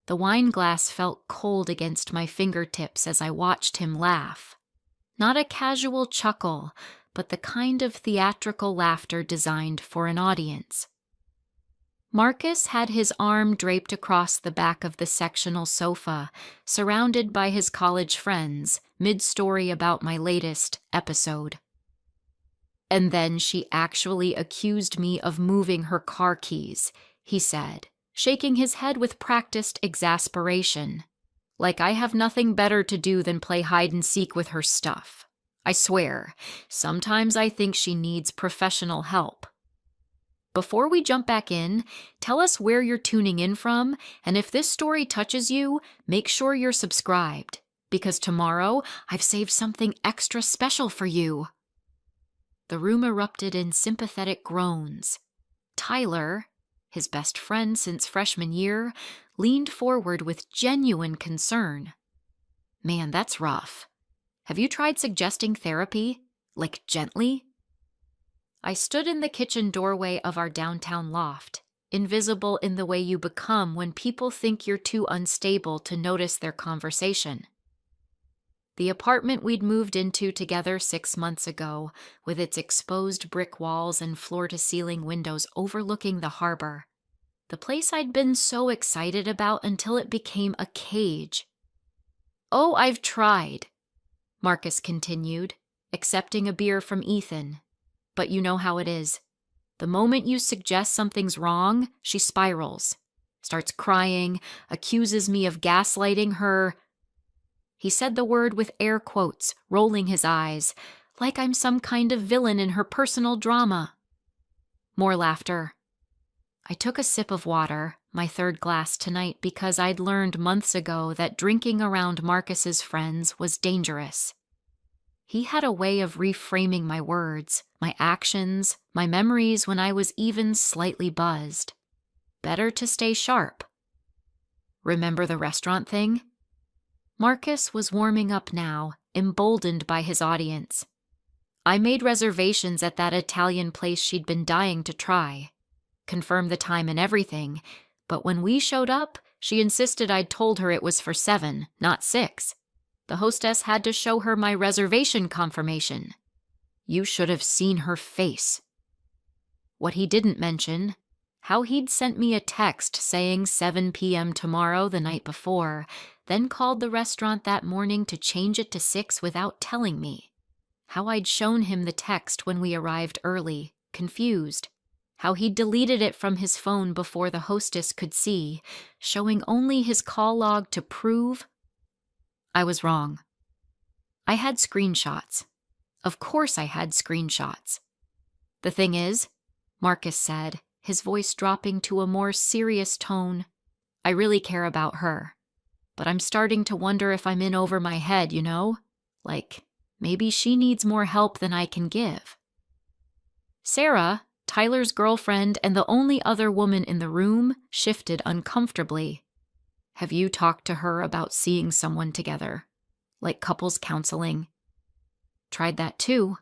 The wine glass felt cold against my fingertips as I watched him laugh. Not a casual chuckle, but the kind of theatrical laughter designed for an audience. Marcus had his arm draped across the back of the sectional sofa, surrounded by his college friends, mid-story about my latest episode. "And then she actually accused me of moving her car keys," he said, shaking his head with practiced exasperation. "Like I have nothing better to do than play hide-and-seek with her stuff. I swear, sometimes I think she needs professional help." Before we jump back in, tell us where you're tuning in from, and if this story touches you, make sure you're subscribed, because tomorrow I've saved something extra special for you. The room erupted in sympathetic groans. Tyler, his best friend since freshman year, leaned forward with genuine concern. "Man, that's rough. Have you tried suggesting therapy? Like gently?" I stood in the kitchen doorway of our downtown loft, invisible in the way you become when people think you're too unstable to notice their conversation. The apartment we'd moved into together 6 months ago, with its exposed brick walls and floor-to-ceiling windows overlooking the harbor. The place I'd been so excited about until it became a cage. "Oh, I've tried," Marcus continued, accepting a beer from Ethan. "But you know how it is. The moment you suggest something's wrong, she spirals, starts crying, accuses me of gaslighting her." He said the word with air quotes, rolling his eyes, like I'm some kind of villain in her personal drama. More laughter. I took a sip of water, my third glass tonight, because I'd learned months ago that drinking around Marcus's friends was dangerous. He had a way of reframing my words, my actions, my memories when I was even slightly buzzed. Better to stay sharp. "Remember the restaurant thing?" Marcus was warming up now, emboldened by his audience. "I made reservations at that Italian place she'd been dying to try. Confirmed the time and everything, but when we showed up, she insisted I'd told her it was for 7, not 6. The hostess had to show her my reservation confirmation. You should have seen her face." What he didn't mention, how he'd sent me a text saying 7 p.m. tomorrow the night before, then called the restaurant that morning to change it to 6 without telling me. How I'd shown him the text when we arrived early, confused. How he'd deleted it from his phone before the hostess could see, showing only his call log to prove I was wrong. I had screenshots. Of course I had screenshots. "The thing is," Marcus said, his voice dropping to a more serious tone, "I really care about her. But I'm starting to wonder if I'm in over my head, you know? Like, maybe she needs more help than I can give." Sarah, Tyler's girlfriend and the only other woman in the room, shifted uncomfortably. "Have you talked to her about seeing someone together? Like couples counseling?" "Tried that too."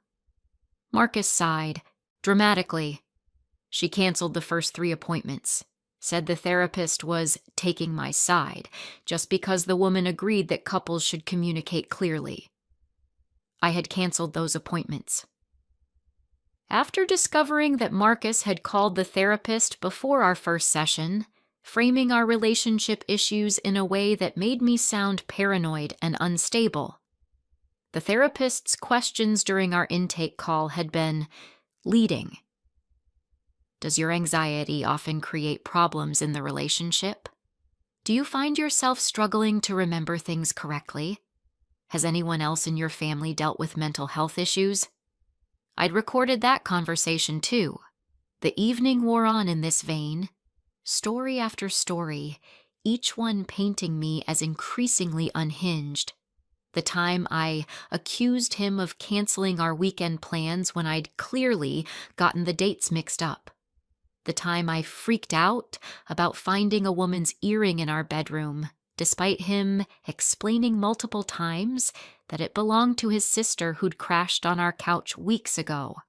Marcus sighed, dramatically. "She canceled the first 3 appointments. Said the therapist was taking my side, just because the woman agreed that couples should communicate clearly. I had canceled those appointments." After discovering that Marcus had called the therapist before our first session, framing our relationship issues in a way that made me sound paranoid and unstable. The therapist's questions during our intake call had been leading. Does your anxiety often create problems in the relationship? Do you find yourself struggling to remember things correctly? Has anyone else in your family dealt with mental health issues? I'd recorded that conversation too. The evening wore on in this vein. Story after story, each one painting me as increasingly unhinged. The time I accused him of canceling our weekend plans when I'd clearly gotten the dates mixed up. The time I freaked out about finding a woman's earring in our bedroom, despite him explaining multiple times that it belonged to his sister who'd crashed on our couch weeks ago.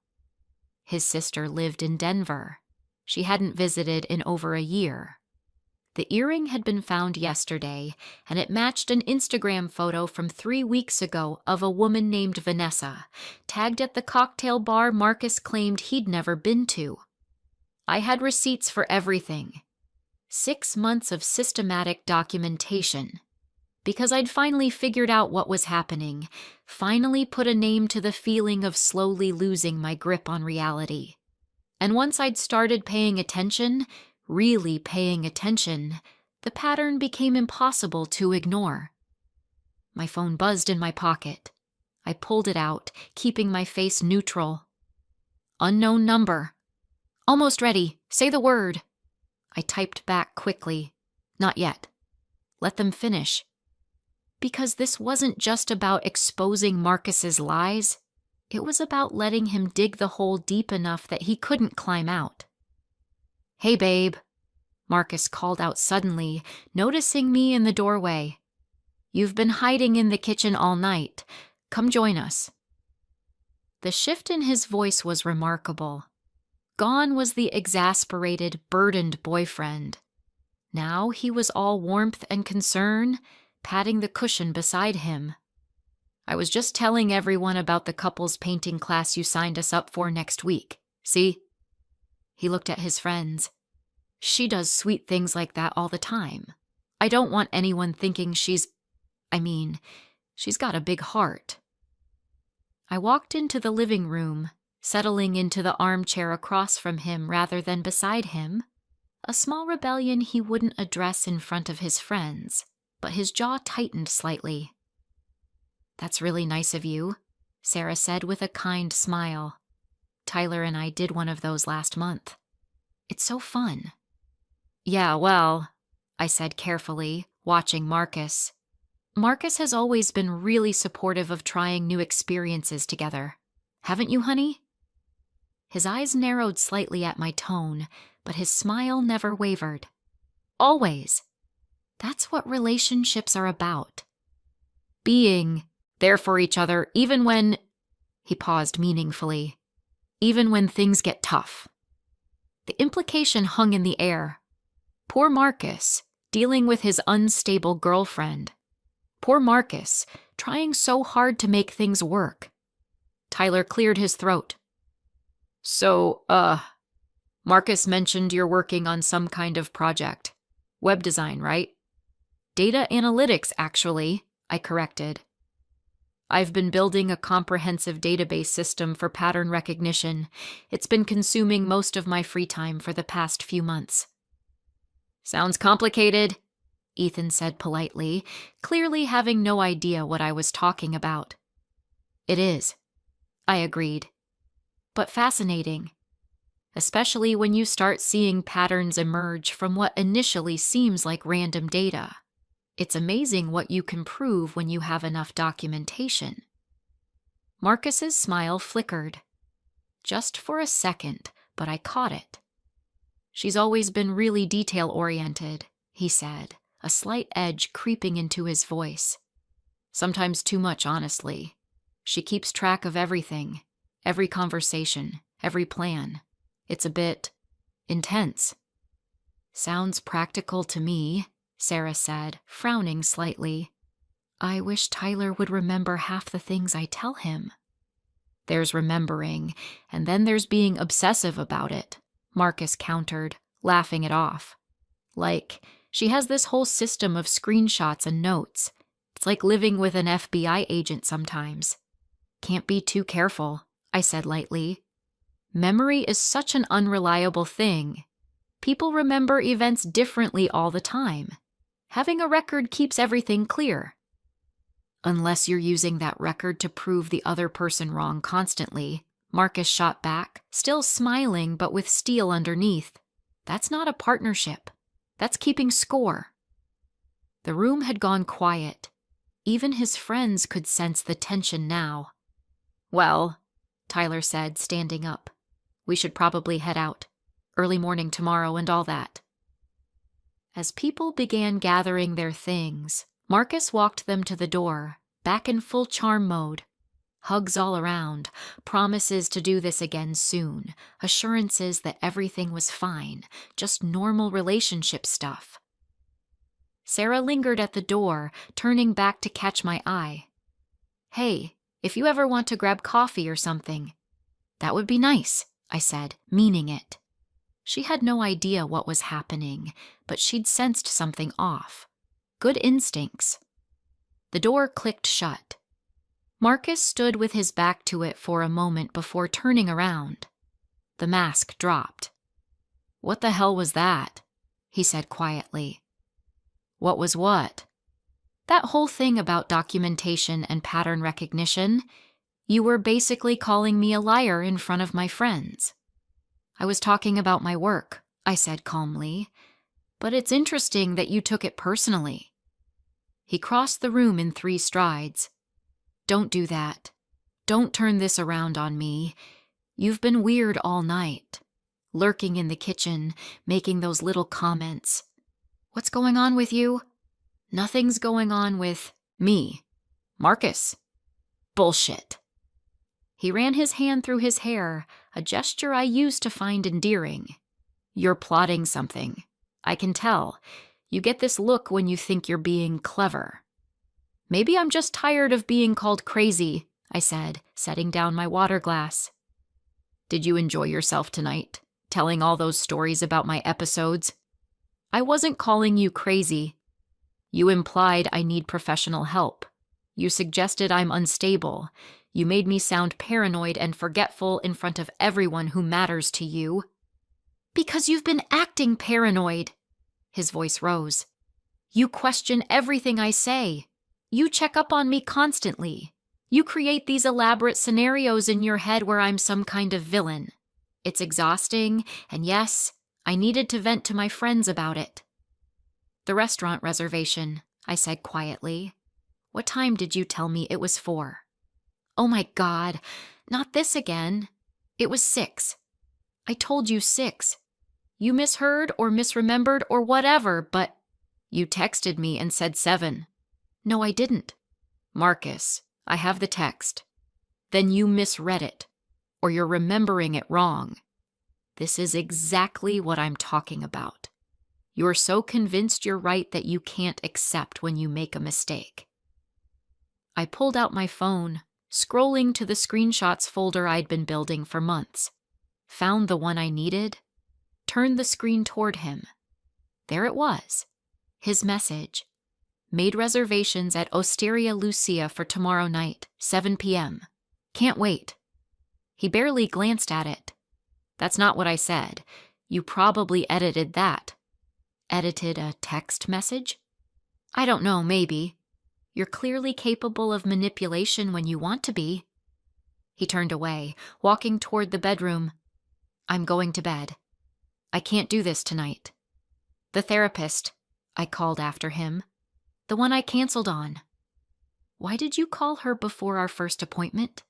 His sister lived in Denver. She hadn't visited in over a year. The earring had been found yesterday, and it matched an Instagram photo from 3 weeks ago of a woman named Vanessa, tagged at the cocktail bar Marcus claimed he'd never been to. I had receipts for everything. 6 months of systematic documentation. Because I'd finally figured out what was happening, finally put a name to the feeling of slowly losing my grip on reality. And once I'd started paying attention, really paying attention, the pattern became impossible to ignore. My phone buzzed in my pocket. I pulled it out, keeping my face neutral. Unknown number. Almost ready. Say the word. I typed back quickly. Not yet. Let them finish. Because this wasn't just about exposing Marcus's lies. It was about letting him dig the hole deep enough that he couldn't climb out. Hey, babe, Marcus called out suddenly, noticing me in the doorway. You've been hiding in the kitchen all night. Come join us. The shift in his voice was remarkable. Gone was the exasperated, burdened boyfriend. Now he was all warmth and concern, patting the cushion beside him. I was just telling everyone about the couples painting class you signed us up for next week. See? He looked at his friends. She does sweet things like that all the time. I don't want anyone thinking she's got a big heart. I walked into the living room, settling into the armchair across from him rather than beside him. A small rebellion he wouldn't address in front of his friends, but his jaw tightened slightly. That's really nice of you, Sarah said with a kind smile. Tyler and I did one of those last month. It's so fun. Yeah, well, I said carefully, watching Marcus. Marcus has always been really supportive of trying new experiences together. Haven't you, honey? His eyes narrowed slightly at my tone, but his smile never wavered. Always. That's what relationships are about. Being there for each other even when... He paused meaningfully. Even when things get tough. The implication hung in the air. Poor Marcus, dealing with his unstable girlfriend. Poor Marcus, trying so hard to make things work. Tyler cleared his throat. So, Marcus mentioned you're working on some kind of project. Web design, right? Data analytics, actually, I corrected. I've been building a comprehensive database system for pattern recognition. It's been consuming most of my free time for the past few months. Sounds complicated, Ethan said politely, clearly having no idea what I was talking about. It is, I agreed. But fascinating. Especially when you start seeing patterns emerge from what initially seems like random data. It's amazing what you can prove when you have enough documentation. Marcus's smile flickered. Just for a second, but I caught it. She's always been really detail-oriented, he said, a slight edge creeping into his voice. Sometimes too much, honestly. She keeps track of everything, every conversation, every plan. It's a bit intense. Sounds practical to me, Sarah said, frowning slightly. I wish Tyler would remember half the things I tell him. There's remembering, and then there's being obsessive about it, Marcus countered, laughing it off. Like, she has this whole system of screenshots and notes. It's like living with an FBI agent sometimes. Can't be too careful, I said lightly. Memory is such an unreliable thing. People remember events differently all the time. Having a record keeps everything clear. Unless you're using that record to prove the other person wrong constantly, Marcus shot back, still smiling but with steel underneath. That's not a partnership. That's keeping score. The room had gone quiet. Even his friends could sense the tension now. Well, Tyler said, standing up. We should probably head out. Early morning tomorrow and all that. As people began gathering their things, Marcus walked them to the door, back in full charm mode. Hugs all around, promises to do this again soon, assurances that everything was fine, just normal relationship stuff. Sarah lingered at the door, turning back to catch my eye. "Hey, if you ever want to grab coffee or something." "That would be nice," I said, meaning it. She had no idea what was happening, but she'd sensed something off. Good instincts. The door clicked shut. Marcus stood with his back to it for a moment before turning around. The mask dropped. "What the hell was that?" he said quietly. "What was what?" "That whole thing about documentation and pattern recognition. You were basically calling me a liar in front of my friends." "I was talking about my work," I said calmly. "But it's interesting that you took it personally." He crossed the room in 3 strides. "Don't do that. Don't turn this around on me. You've been weird all night. Lurking in the kitchen, making those little comments. What's going on with you?" "Nothing's going on with me. Marcus." "Bullshit." He ran his hand through his hair, a gesture I used to find endearing. "You're plotting something. I can tell. You get this look when you think you're being clever." "Maybe I'm just tired of being called crazy," I said, setting down my water glass. "Did you enjoy yourself tonight, telling all those stories about my episodes?" "I wasn't calling you crazy." "You implied I need professional help. You suggested I'm unstable. You made me sound paranoid and forgetful in front of everyone who matters to you." "Because you've been acting paranoid." His voice rose. "You question everything I say. You check up on me constantly. You create these elaborate scenarios in your head where I'm some kind of villain. It's exhausting, and yes, I needed to vent to my friends about it." "The restaurant reservation," I said quietly. "What time did you tell me it was for?" "Oh my God, not this again. It was 6. I told you 6. You misheard or misremembered or whatever, but you texted me and said 7. "No, I didn't." "Marcus, I have the text." "Then you misread it, or you're remembering it wrong. This is exactly what I'm talking about. You're so convinced you're right that you can't accept when you make a mistake." I pulled out my phone, scrolling to the screenshots folder I'd been building for months. Found the one I needed, turned the screen toward him. There it was. His message. "Made reservations at Osteria Lucia for tomorrow night, 7 p.m. Can't wait." He barely glanced at it. "That's not what I said. You probably edited that." "Edited a text message?" "I don't know, maybe. You're clearly capable of manipulation when you want to be." He turned away, walking toward the bedroom. "I'm going to bed. I can't do this tonight." "The therapist," I called after him. "The one I canceled on." "Why did you call her before our first appointment?"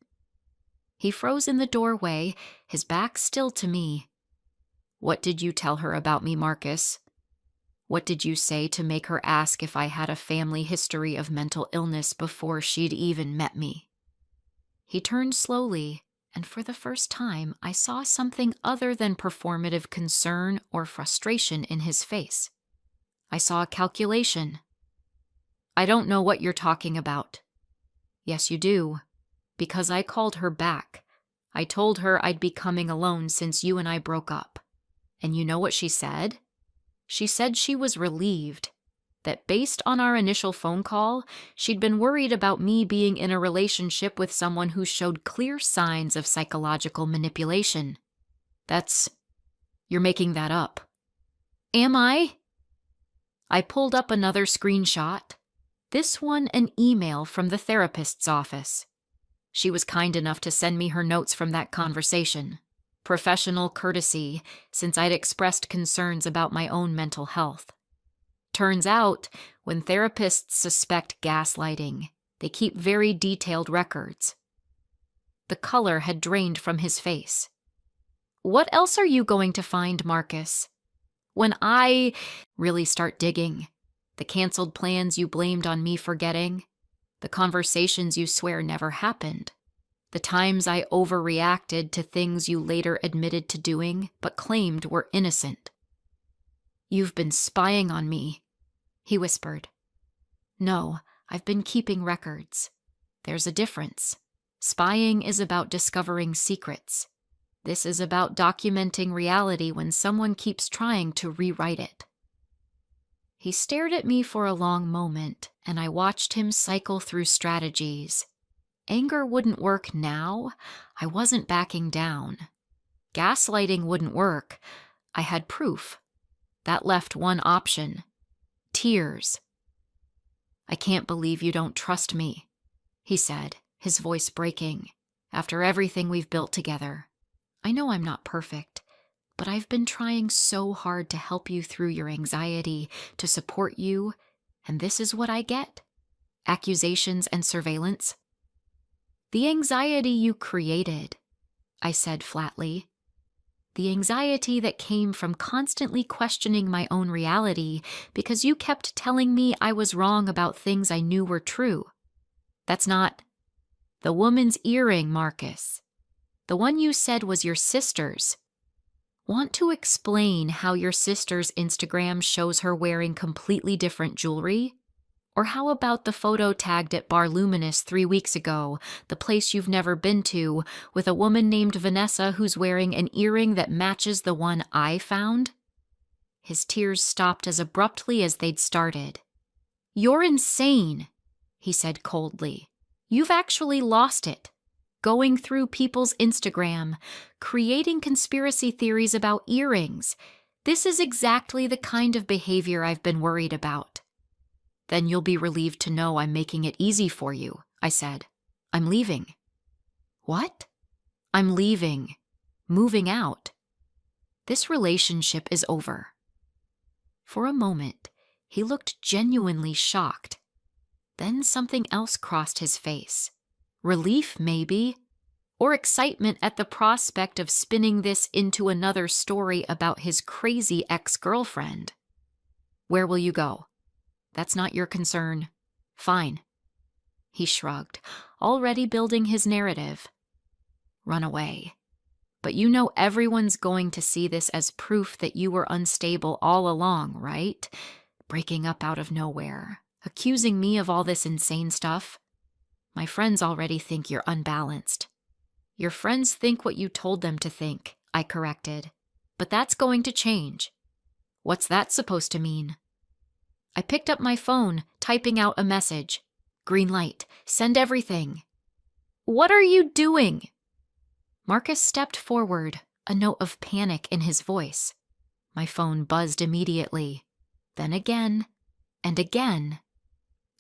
He froze in the doorway, his back still to me. "What did you tell her about me, Marcus? What did you say to make her ask if I had a family history of mental illness before she'd even met me?" He turned slowly, and for the first time I saw something other than performative concern or frustration in his face. I saw a calculation. "I don't know what you're talking about." "Yes, you do. Because I called her back. I told her I'd be coming alone since you and I broke up. And you know what she said? She said she was relieved. That based on our initial phone call, she'd been worried about me being in a relationship with someone who showed clear signs of psychological manipulation." You're making that up." "Am I?" I pulled up another screenshot. This one an email from the therapist's office. She was kind enough to send me her notes from that conversation. Professional courtesy, since I'd expressed concerns about my own mental health. Turns out, when therapists suspect gaslighting, they keep very detailed records. The color had drained from his face. "What else are you going to find, Marcus? When I really start digging, the canceled plans you blamed on me forgetting, the conversations you swear never happened, the times I overreacted to things you later admitted to doing but claimed were innocent. You've been spying on me," he whispered. No, I've been keeping records. There's a difference. Spying is about discovering secrets. This is about documenting reality when someone keeps trying to rewrite it. He stared at me for a long moment, and I watched him cycle through strategies. Anger wouldn't work now. I wasn't backing down. Gaslighting wouldn't work. I had proof. That left one option. Tears. I can't believe you don't trust me, he said, his voice breaking. After everything we've built together. I know I'm not perfect, but I've been trying so hard to help you through your anxiety, to support you, and this is what I get? Accusations and surveillance? The anxiety you created, I said flatly. The anxiety that came from constantly questioning my own reality because you kept telling me I was wrong about things I knew were true. That's not the woman's earring, Marcus. The one you said was your sister's. Want to explain how your sister's Instagram shows her wearing completely different jewelry? Or how about the photo tagged at Bar Luminous 3 weeks ago, the place you've never been to, with a woman named Vanessa who's wearing an earring that matches the one I found? His tears stopped as abruptly as they'd started. You're insane, he said coldly. You've actually lost it. Going through people's Instagram, creating conspiracy theories about earrings. This is exactly the kind of behavior I've been worried about. Then you'll be relieved to know I'm making it easy for you, I said. I'm leaving. What? I'm leaving. Moving out. This relationship is over. For a moment, he looked genuinely shocked. Then something else crossed his face. Relief, maybe, or excitement at the prospect of spinning this into another story about his crazy ex-girlfriend. Where will you go? That's not your concern. Fine. He shrugged, already building his narrative. Run away. But you know everyone's going to see this as proof that you were unstable all along, right? Breaking up out of nowhere, accusing me of all this insane stuff. My friends already think you're unbalanced. Your friends think what you told them to think, I corrected. But that's going to change. What's that supposed to mean? I picked up my phone, typing out a message. Green light. Send everything. What are you doing? Marcus stepped forward, a note of panic in his voice. My phone buzzed immediately. Then again, and again.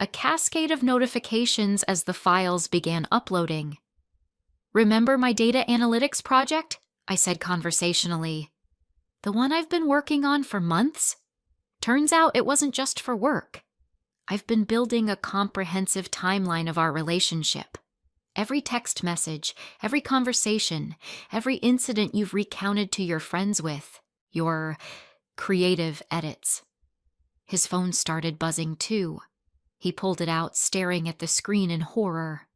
A cascade of notifications as the files began uploading. Remember my data analytics project? I said conversationally. The one I've been working on for months? Turns out it wasn't just for work. I've been building a comprehensive timeline of our relationship. Every text message, every conversation, every incident you've recounted to your friends with, your creative edits. His phone started buzzing too. He pulled it out, staring at the screen in horror.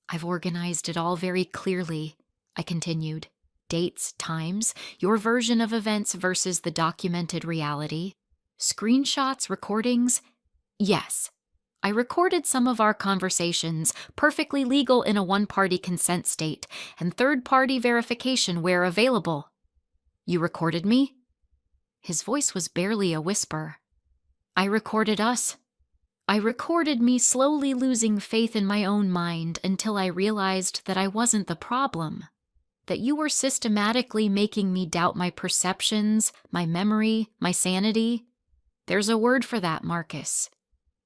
I've organized it all very clearly, I continued. Dates, times, your version of events versus the documented reality. Screenshots, recordings. Yes, I recorded some of our conversations, perfectly legal in a one-party consent state, and third-party verification where available. You recorded me? His voice was barely a whisper. I recorded us. I recorded me slowly losing faith in my own mind until I realized that I wasn't the problem. That you were systematically making me doubt my perceptions, my memory, my sanity. There's a word for that, Marcus.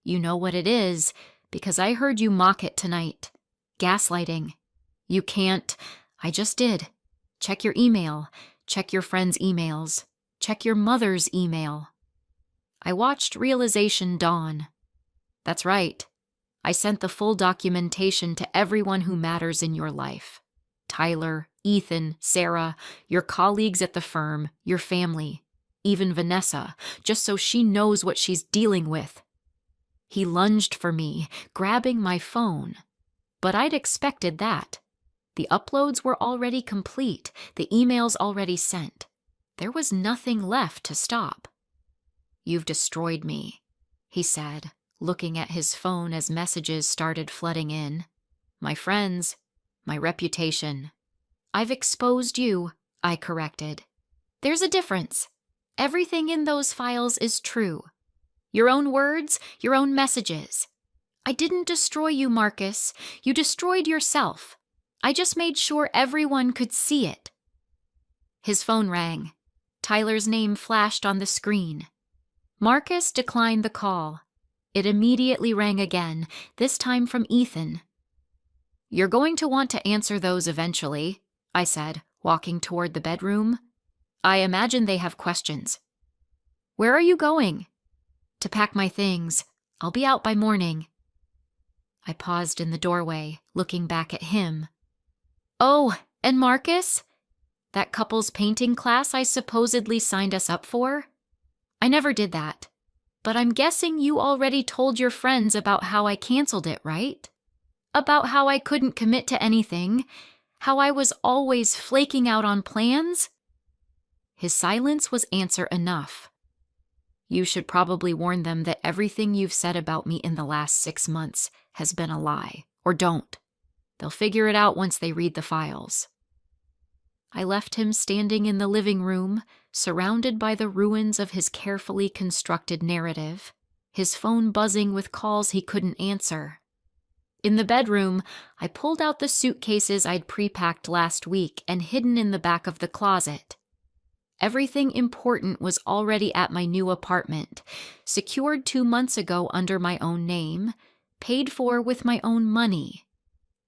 You know what it is, because I heard you mock it tonight. Gaslighting. You can't. I just did. Check your email. Check your friends' emails. Check your mother's email. I watched realization dawn. That's right. I sent the full documentation to everyone who matters in your life. Tyler, Ethan, Sarah, your colleagues at the firm, your family, even Vanessa, just so she knows what she's dealing with. He lunged for me, grabbing my phone. But I'd expected that. The uploads were already complete, the emails already sent. There was nothing left to stop. You've destroyed me. he said, looking at his phone as messages started flooding in. My friends, my reputation. I've exposed you, I corrected. There's a difference. Everything in those files is true. Your own words, your own messages. I didn't destroy you, Marcus. You destroyed yourself. I just made sure everyone could see it. His phone rang. Tyler's name flashed on the screen. Marcus declined the call. It immediately rang again, this time from Ethan. You're going to want to answer those eventually, I said, walking toward the bedroom. I imagine they have questions. Where are you going? To pack my things. I'll be out by morning. I paused in the doorway, looking back at him. Oh, and Marcus? That couple's painting class I supposedly signed us up for? I never did that. But I'm guessing you already told your friends about how I canceled it, right? About how I couldn't commit to anything, how I was always flaking out on plans? His silence was answer enough. You should probably warn them that everything you've said about me in the last 6 months has been a lie, or don't. They'll figure it out once they read the files. I left him standing in the living room, surrounded by the ruins of his carefully constructed narrative, his phone buzzing with calls he couldn't answer. In the bedroom, I pulled out the suitcases I'd pre-packed last week and hidden in the back of the closet. Everything important was already at my new apartment, secured 2 months ago under my own name, paid for with my own money.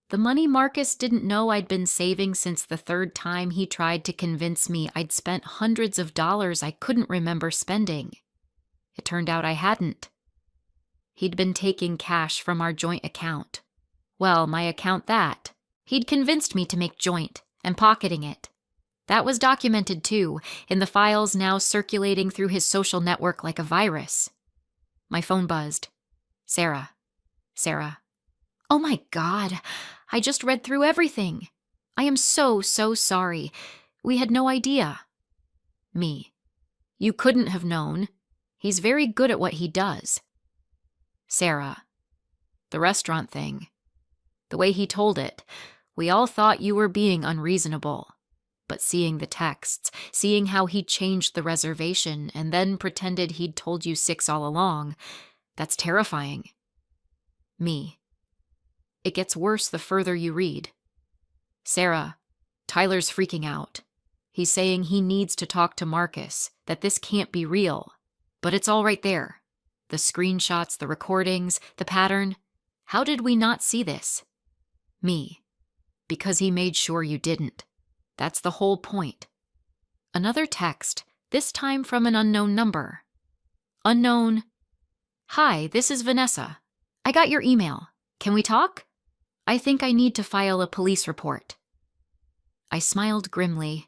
The money Marcus didn't know I'd been saving since the 3rd time he tried to convince me I'd spent hundreds of dollars I couldn't remember spending. It turned out I hadn't. He'd been taking cash from our joint account. Well, my account that. He'd convinced me to make joint, and pocketing it. That was documented too, in the files now circulating through his social network like a virus. My phone buzzed. Sarah. Oh my God, I just read through everything. I am so sorry. We had no idea. Me. You couldn't have known. He's very good at what he does. Sarah. The restaurant thing. The way he told it, we all thought you were being unreasonable. But seeing the texts, seeing how he changed the reservation and then pretended he'd told you 6 all along, that's terrifying. Me. It gets worse the further you read. Sarah, Tyler's freaking out. He's saying he needs to talk to Marcus, that this can't be real. But it's all right there. The screenshots, the recordings, the pattern. How did we not see this? Me. Because he made sure you didn't. That's the whole point. Another text, this time from an unknown number. Unknown. Hi, this is Vanessa. I got your email. Can we talk? I think I need to file a police report. I smiled grimly.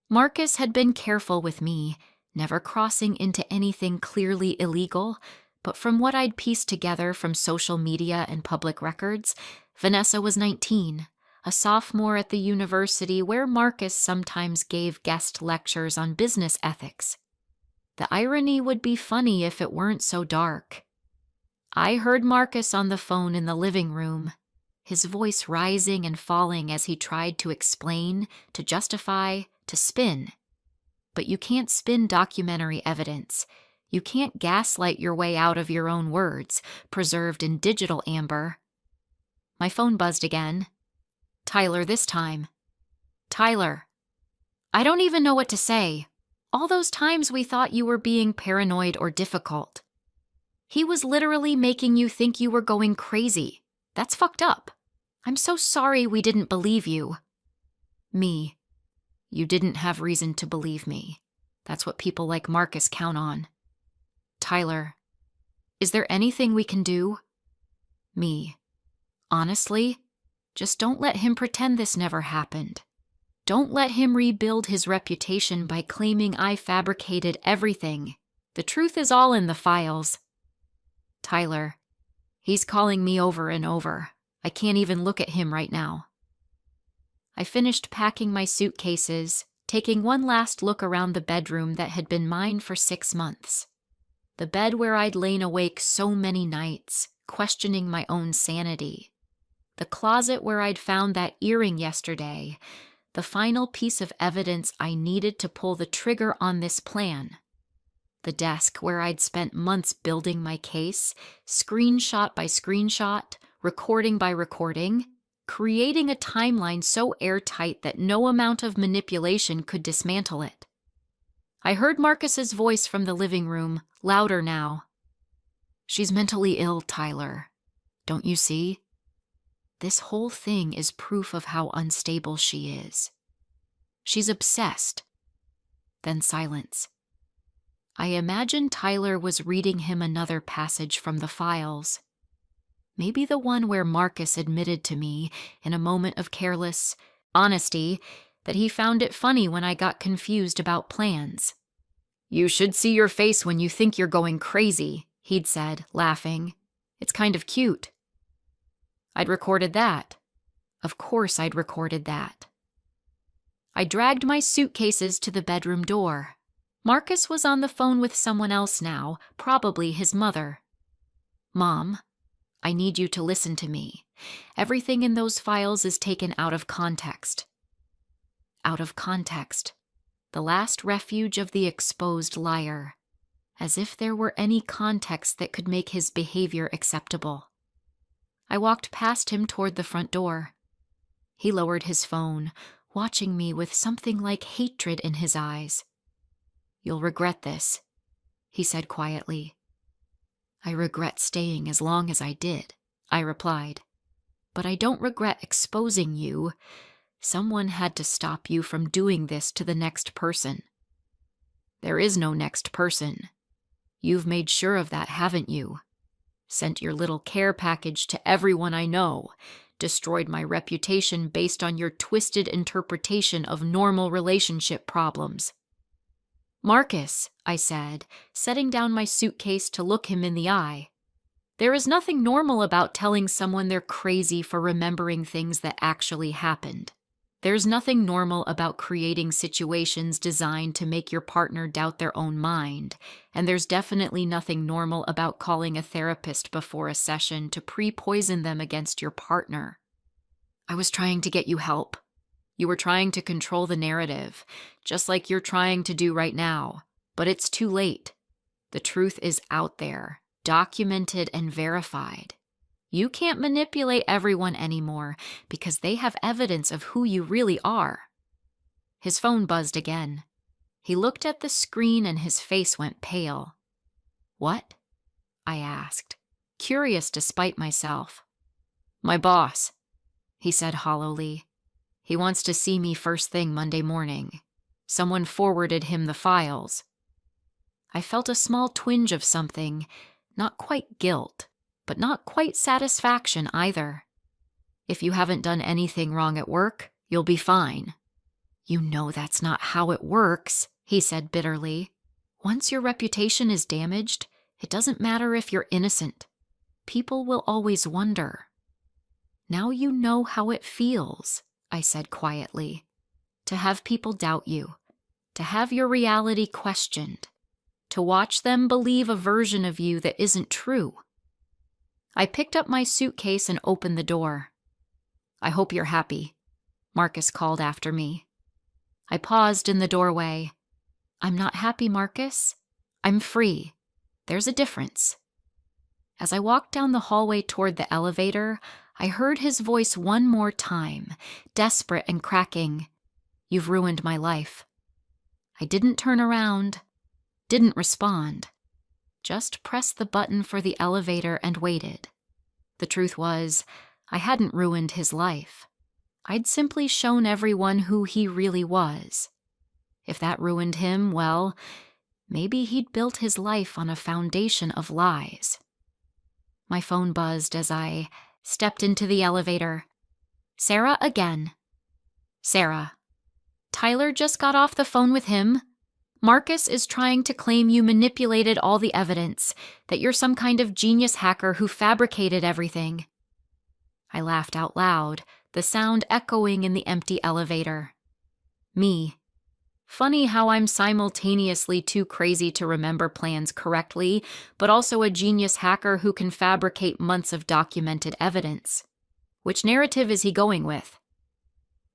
Marcus had been careful with me, never crossing into anything clearly illegal, but from what I'd pieced together from social media and public records, Vanessa was 19. A sophomore at the university where Marcus sometimes gave guest lectures on business ethics. The irony would be funny if it weren't so dark. I heard Marcus on the phone in the living room, his voice rising and falling as he tried to explain, to justify, to spin. But you can't spin documentary evidence. You can't gaslight your way out of your own words, preserved in digital amber. My phone buzzed again. Tyler this time. Tyler. I don't even know what to say. All those times we thought you were being paranoid or difficult. He was literally making you think you were going crazy. That's fucked up. I'm so sorry we didn't believe you. Me. You didn't have reason to believe me. That's what people like Marcus count on. Tyler. Is there anything we can do? Me. Honestly, just don't let him pretend this never happened. Don't let him rebuild his reputation by claiming I fabricated everything. The truth is all in the files. Tyler. He's calling me over and over. I can't even look at him right now. I finished packing my suitcases, taking one last look around the bedroom that had been mine for 6 months. The bed where I'd lain awake so many nights, questioning my own sanity. The closet where I'd found that earring yesterday. The final piece of evidence I needed to pull the trigger on this plan. The desk where I'd spent months building my case, screenshot by screenshot, recording by recording, creating a timeline so airtight that no amount of manipulation could dismantle it. I heard Marcus's voice from the living room, louder now. "She's mentally ill, Tyler. Don't you see? This whole thing is proof of how unstable she is. She's obsessed." Then silence. I imagine Tyler was reading him another passage from the files. Maybe the one where Marcus admitted to me, in a moment of careless honesty, that he found it funny when I got confused about plans. "You should see your face when you think you're going crazy," he'd said, laughing. "It's kind of cute." I'd recorded that. Of course I'd recorded that. I dragged my suitcases to the bedroom door. Marcus was on the phone with someone else now, probably his mother. "Mom, I need you to listen to me. Everything in those files is taken out of context." Out of context. The last refuge of the exposed liar. As if there were any context that could make his behavior acceptable. I walked past him toward the front door. He lowered his phone, watching me with something like hatred in his eyes. "You'll regret this," he said quietly. "I regret staying as long as I did," I replied. "But I don't regret exposing you. Someone had to stop you from doing this to the next person." "There is no next person. You've made sure of that, haven't you? Sent your little care package to everyone I know. Destroyed my reputation based on your twisted interpretation of normal relationship problems." "Marcus," I said, setting down my suitcase to look him in the eye. "There is nothing normal about telling someone they're crazy for remembering things that actually happened. There's nothing normal about creating situations designed to make your partner doubt their own mind, and there's definitely nothing normal about calling a therapist before a session to pre-poison them against your partner. I was trying to get you help. You were trying to control the narrative, just like you're trying to do right now, but it's too late. The truth is out there, documented and verified. You can't manipulate everyone anymore because they have evidence of who you really are." His phone buzzed again. He looked at the screen and his face went pale. "What?" I asked, curious despite myself. "My boss," he said hollowly. "He wants to see me first thing Monday morning. Someone forwarded him the files." I felt a small twinge of something, not quite guilt, but not quite satisfaction either. "If you haven't done anything wrong at work, you'll be fine." "You know that's not how it works," he said bitterly. "Once your reputation is damaged, it doesn't matter if you're innocent. People will always wonder." "Now you know how it feels," I said quietly. "To have people doubt you, to have your reality questioned, to watch them believe a version of you that isn't true." I picked up my suitcase and opened the door. "I hope you're happy," Marcus called after me. I paused in the doorway. "I'm not happy, Marcus. I'm free. There's a difference." As I walked down the hallway toward the elevator, I heard his voice one more time, desperate and cracking. "You've ruined my life." I didn't turn around, didn't respond. Just pressed the button for the elevator and waited. The truth was, I hadn't ruined his life. I'd simply shown everyone who he really was. If that ruined him, well, maybe he'd built his life on a foundation of lies. My phone buzzed as I stepped into the elevator. Sarah again. "Sarah, Tyler just got off the phone with him. Marcus is trying to claim you manipulated all the evidence, that you're some kind of genius hacker who fabricated everything." I laughed out loud, the sound echoing in the empty elevator. Me. Funny how I'm simultaneously too crazy to remember plans correctly, but also a genius hacker who can fabricate months of documented evidence. Which narrative is he going with?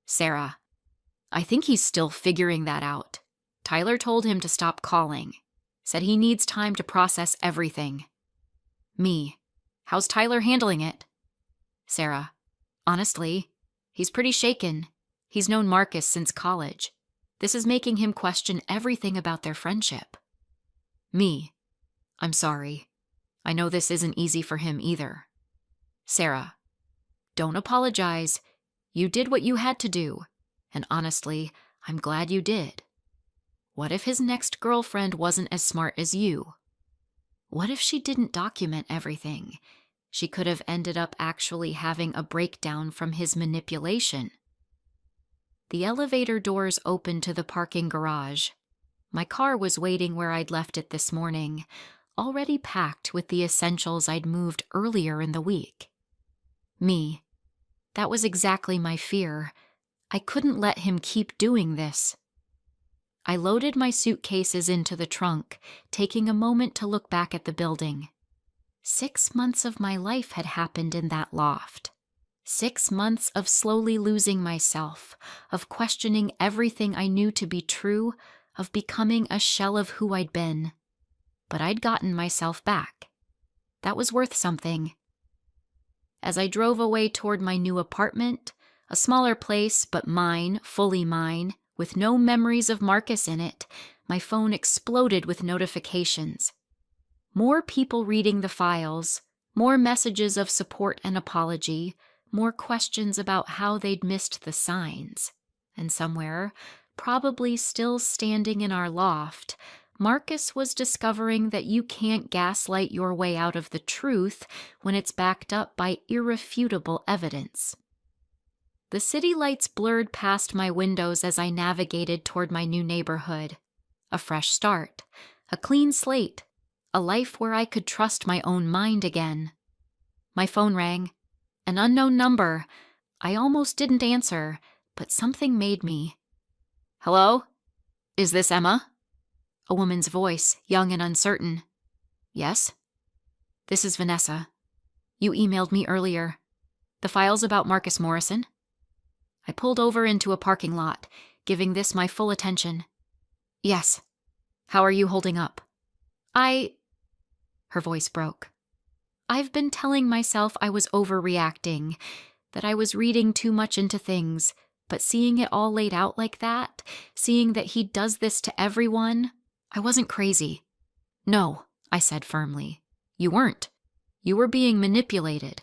Sarah. I think he's still figuring that out. Tyler told him to stop calling. Said he needs time to process everything. Me. How's Tyler handling it? Sarah. Honestly, he's pretty shaken. He's known Marcus since college. This is making him question everything about their friendship. Me. I'm sorry. I know this isn't easy for him either. Sarah. Don't apologize. You did what you had to do. And honestly, I'm glad you did. What if his next girlfriend wasn't as smart as you? What if she didn't document everything? She could have ended up actually having a breakdown from his manipulation. The elevator doors opened to the parking garage. My car was waiting where I'd left it this morning, already packed with the essentials I'd moved earlier in the week. Me. That was exactly my fear. I couldn't let him keep doing this. I loaded my suitcases into the trunk, taking a moment to look back at the building. 6 months of my life had happened in that loft. 6 months of slowly losing myself, of questioning everything I knew to be true, of becoming a shell of who I'd been. But I'd gotten myself back. That was worth something. As I drove away toward my new apartment, a smaller place, but mine, fully mine, with no memories of Marcus in it, my phone exploded with notifications. More people reading the files, more messages of support and apology, more questions about how they'd missed the signs. And somewhere, probably still standing in our loft, Marcus was discovering that you can't gaslight your way out of the truth when it's backed up by irrefutable evidence. The city lights blurred past my windows as I navigated toward my new neighborhood. A fresh start, a clean slate, a life where I could trust my own mind again. My phone rang. An unknown number. I almost didn't answer, but something made me. Hello? Is this Emma? A woman's voice, young and uncertain. Yes? This is Vanessa. You emailed me earlier. The files about Marcus Morrison? I pulled over into a parking lot, giving this my full attention. Yes. How are you holding up? Her voice broke. I've been telling myself I was overreacting, that I was reading too much into things, but seeing it all laid out like that, seeing that he does this to everyone, I wasn't crazy. No, I said firmly. You weren't. You were being manipulated.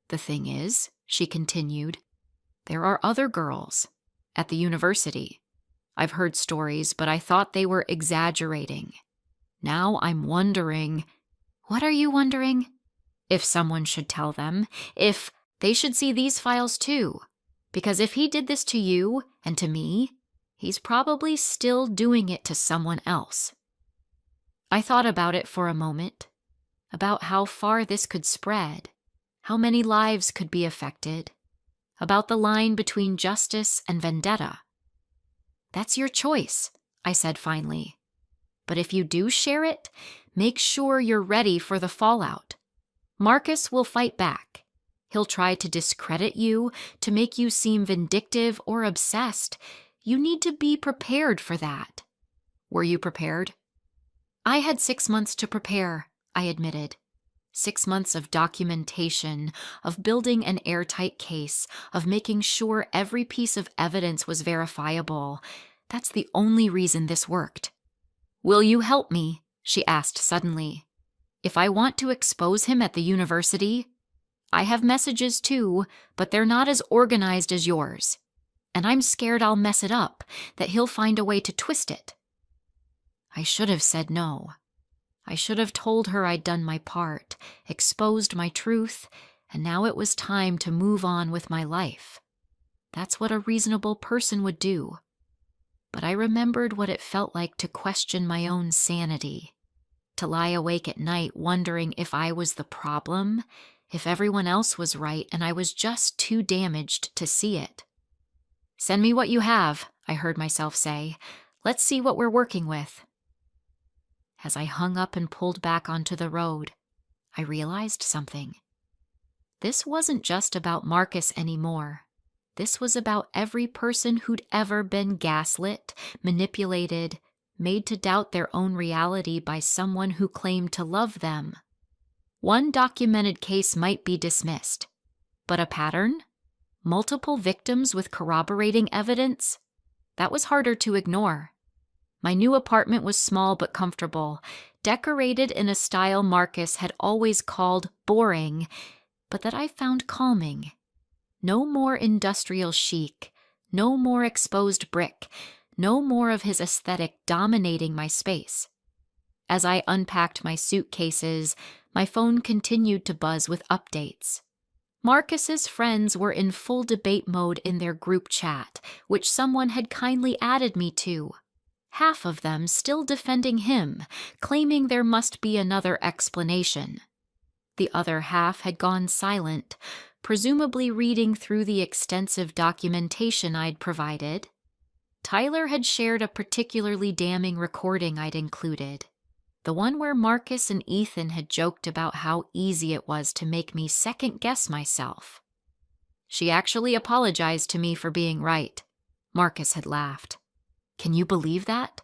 The thing is, she continued, there are other girls at the university. I've heard stories, but I thought they were exaggerating. Now I'm wondering. What are you wondering? If someone should tell them, if they should see these files too. Because if he did this to you and to me, he's probably still doing it to someone else. I thought about it for a moment, about how far this could spread, how many lives could be affected, about the line between justice and vendetta. That's your choice, I said finally. But if you do share it, make sure you're ready for the fallout. Marcus will fight back. He'll try to discredit you, to make you seem vindictive or obsessed. You need to be prepared for that. Were you prepared? I had 6 months to prepare, I admitted. 6 months of documentation, of building an airtight case, of making sure every piece of evidence was verifiable. That's the only reason this worked. Will you help me? She asked suddenly. If I want to expose him at the university, I have messages too, but they're not as organized as yours. And I'm scared I'll mess it up, that he'll find a way to twist it. I should have said no. I should have told her I'd done my part, exposed my truth, and now it was time to move on with my life. That's what a reasonable person would do. But I remembered what it felt like to question my own sanity, to lie awake at night wondering if I was the problem, if everyone else was right and I was just too damaged to see it. Send me what you have, I heard myself say. Let's see what we're working with. As I hung up and pulled back onto the road, I realized something. This wasn't just about Marcus anymore. This was about every person who'd ever been gaslit, manipulated, made to doubt their own reality by someone who claimed to love them. One documented case might be dismissed, but a pattern? Multiple victims with corroborating evidence? That was harder to ignore. My new apartment was small but comfortable, decorated in a style Marcus had always called boring, but that I found calming. No more industrial chic, no more exposed brick, no more of his aesthetic dominating my space. As I unpacked my suitcases, my phone continued to buzz with updates. Marcus's friends were in full debate mode in their group chat, which someone had kindly added me to. Half of them still defending him, claiming there must be another explanation. The other half had gone silent, presumably reading through the extensive documentation I'd provided. Tyler had shared a particularly damning recording I'd included, the one where Marcus and Ethan had joked about how easy it was to make me second-guess myself. She actually apologized to me for being right. Marcus had laughed. Can you believe that?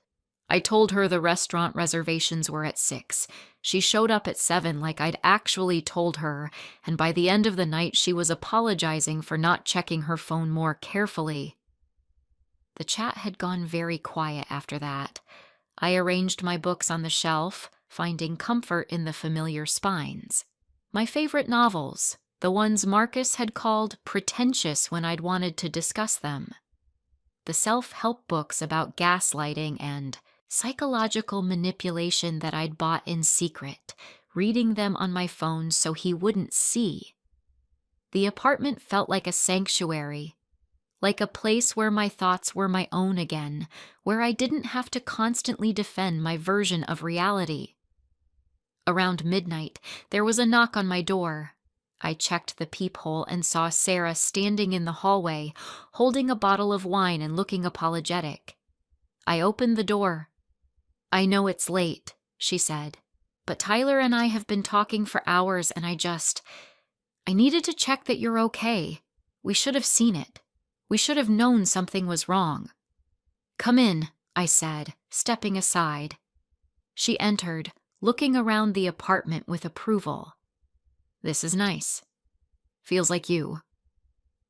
I told her the restaurant reservations were at 6. She showed up at 7 like I'd actually told her, and by the end of the night she was apologizing for not checking her phone more carefully. The chat had gone very quiet after that. I arranged my books on the shelf, finding comfort in the familiar spines. My favorite novels, the ones Marcus had called pretentious when I'd wanted to discuss them. The self-help books about gaslighting and psychological manipulation that I'd bought in secret, reading them on my phone so he wouldn't see. The apartment felt like a sanctuary, like a place where my thoughts were my own again, where I didn't have to constantly defend my version of reality. Around midnight, there was a knock on my door. I checked the peephole and saw Sarah standing in the hallway, holding a bottle of wine and looking apologetic. I opened the door. I know it's late, she said, but Tyler and I have been talking for hours and I needed to check that you're okay. We should have seen it. We should have known something was wrong. Come in, I said, stepping aside. She entered, looking around the apartment with approval. This is nice. Feels like you.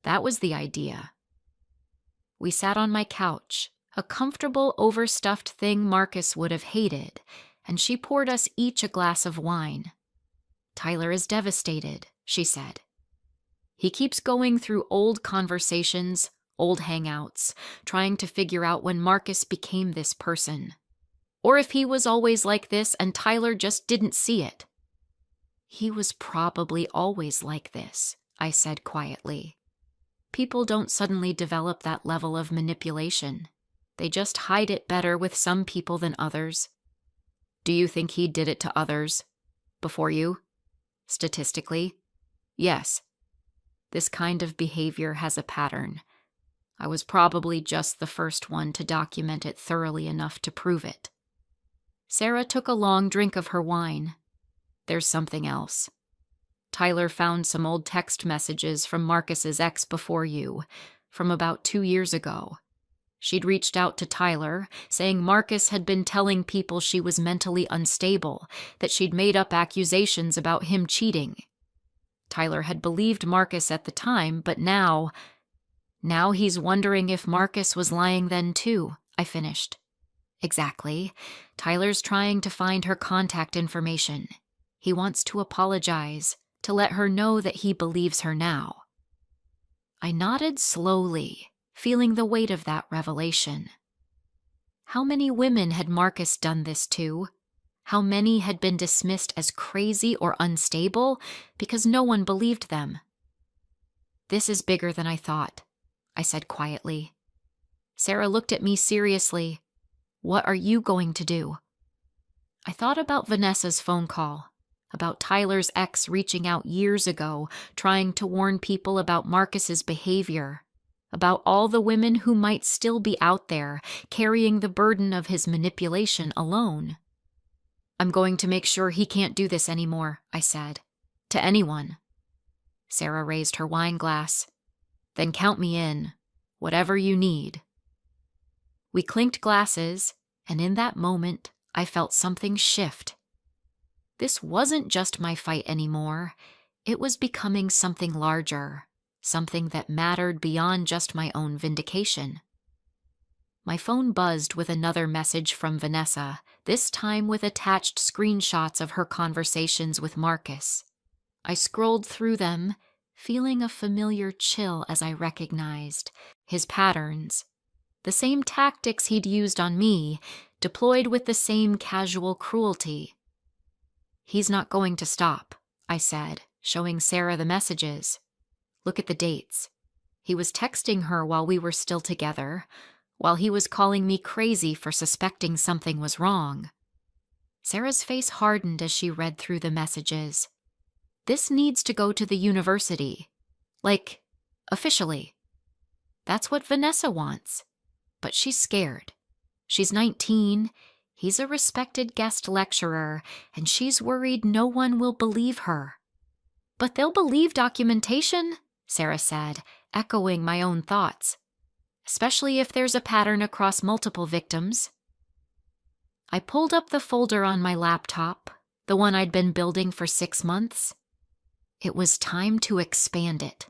That was the idea. We sat on my couch, a comfortable, overstuffed thing Marcus would have hated, and she poured us each a glass of wine. Tyler is devastated, she said. He keeps going through old conversations, old hangouts, trying to figure out when Marcus became this person. Or if he was always like this and Tyler just didn't see it. He was probably always like this, I said quietly. People don't suddenly develop that level of manipulation. They just hide it better with some people than others. Do you think he did it to others? Before you? Statistically? Yes. This kind of behavior has a pattern. I was probably just the first one to document it thoroughly enough to prove it. Sarah took a long drink of her wine. There's something else. Tyler found some old text messages from Marcus's ex before you, from about 2 years ago. She'd reached out to Tyler, saying Marcus had been telling people she was mentally unstable, that she'd made up accusations about him cheating. Tyler had believed Marcus at the time, but now he's wondering if Marcus was lying then too, I finished. Exactly. Tyler's trying to find her contact information. He wants to apologize, to let her know that he believes her now. I nodded slowly, feeling the weight of that revelation. How many women had Marcus done this to? How many had been dismissed as crazy or unstable because no one believed them? This is bigger than I thought, I said quietly. Sarah looked at me seriously. What are you going to do? I thought about Vanessa's phone call, about Tyler's ex reaching out years ago, trying to warn people about Marcus's behavior, about all the women who might still be out there carrying the burden of his manipulation alone. "I'm going to make sure he can't do this anymore," I said. "To anyone." Sarah raised her wine glass. "Then count me in. Whatever you need." We clinked glasses, and in that moment, I felt something shift. This wasn't just my fight anymore. It was becoming something larger, something that mattered beyond just my own vindication. My phone buzzed with another message from Vanessa, this time with attached screenshots of her conversations with Marcus. I scrolled through them, feeling a familiar chill as I recognized his patterns. The same tactics he'd used on me, deployed with the same casual cruelty. "He's not going to stop," I said, showing Sarah the messages. "Look at the dates. He was texting her while we were still together, while he was calling me crazy for suspecting something was wrong." Sarah's face hardened as she read through the messages. "This needs to go to the university. Like, officially. That's what Vanessa wants. But she's scared. She's 19, he's a respected guest lecturer, and she's worried no one will believe her." "But they'll believe documentation," Sarah said, echoing my own thoughts. "Especially if there's a pattern across multiple victims." I pulled up the folder on my laptop, the one I'd been building for 6 months. It was time to expand it.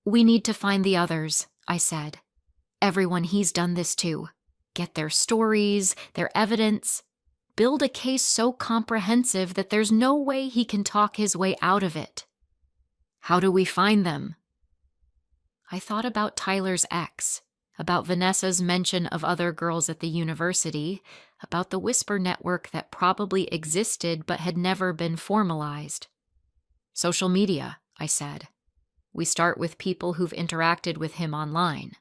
"We need to find the others," I said. "Everyone he's done this to. Get their stories, their evidence. Build a case so comprehensive that there's no way he can talk his way out of it." "How do we find them?" I thought about Tyler's ex, about Vanessa's mention of other girls at the university, about the whisper network that probably existed but had never been formalized. "Social media," I said. "We start with people who've interacted with him online.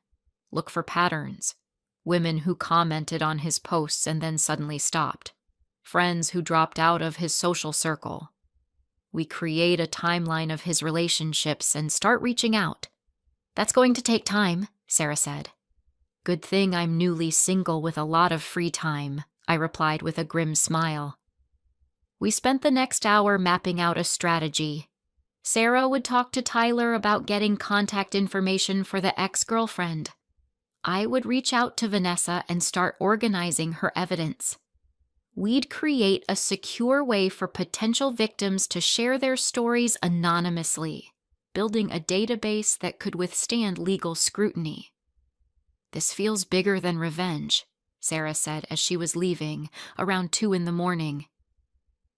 Look for patterns. Women who commented on his posts and then suddenly stopped. Friends who dropped out of his social circle. We create a timeline of his relationships and start reaching out." "That's going to take time," Sarah said. "Good thing I'm newly single with a lot of free time," I replied with a grim smile. We spent the next hour mapping out a strategy. Sarah would talk to Tyler about getting contact information for the ex-girlfriend. I would reach out to Vanessa and start organizing her evidence. We'd create a secure way for potential victims to share their stories anonymously, building a database that could withstand legal scrutiny. "This feels bigger than revenge," Sarah said as she was leaving, around 2 a.m.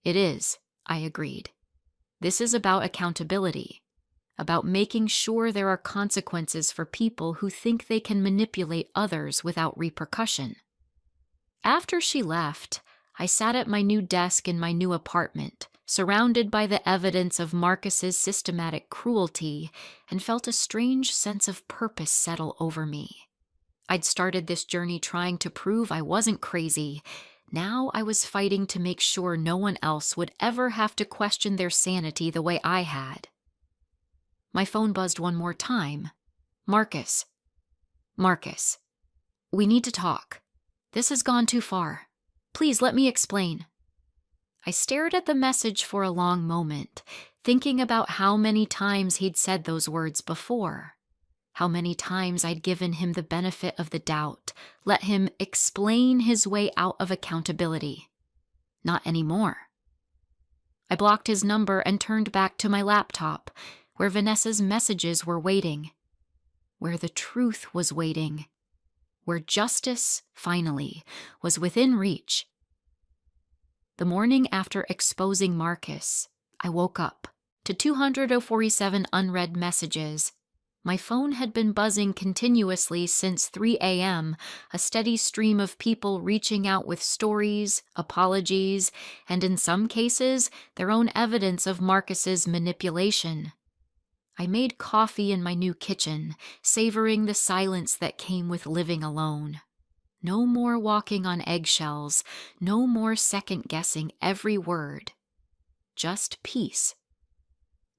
"It is," I agreed. "This is about accountability. About making sure there are consequences for people who think they can manipulate others without repercussion." After she left, I sat at my new desk in my new apartment, surrounded by the evidence of Marcus's systematic cruelty, and felt a strange sense of purpose settle over me. I'd started this journey trying to prove I wasn't crazy. Now I was fighting to make sure no one else would ever have to question their sanity the way I had. My phone buzzed one more time. "Marcus. Marcus. We need to talk. This has gone too far. Please let me explain." I stared at the message for a long moment, thinking about how many times he'd said those words before. How many times I'd given him the benefit of the doubt, let him explain his way out of accountability. Not anymore. I blocked his number and turned back to my laptop, where Vanessa's messages were waiting, where the truth was waiting, where justice, finally, was within reach. The morning after exposing Marcus, I woke up to 247 unread messages. My phone had been buzzing continuously since 3 a.m., a steady stream of people reaching out with stories, apologies, and in some cases, their own evidence of Marcus's manipulation. I made coffee in my new kitchen, savoring the silence that came with living alone. No more walking on eggshells, no more second-guessing every word. Just peace.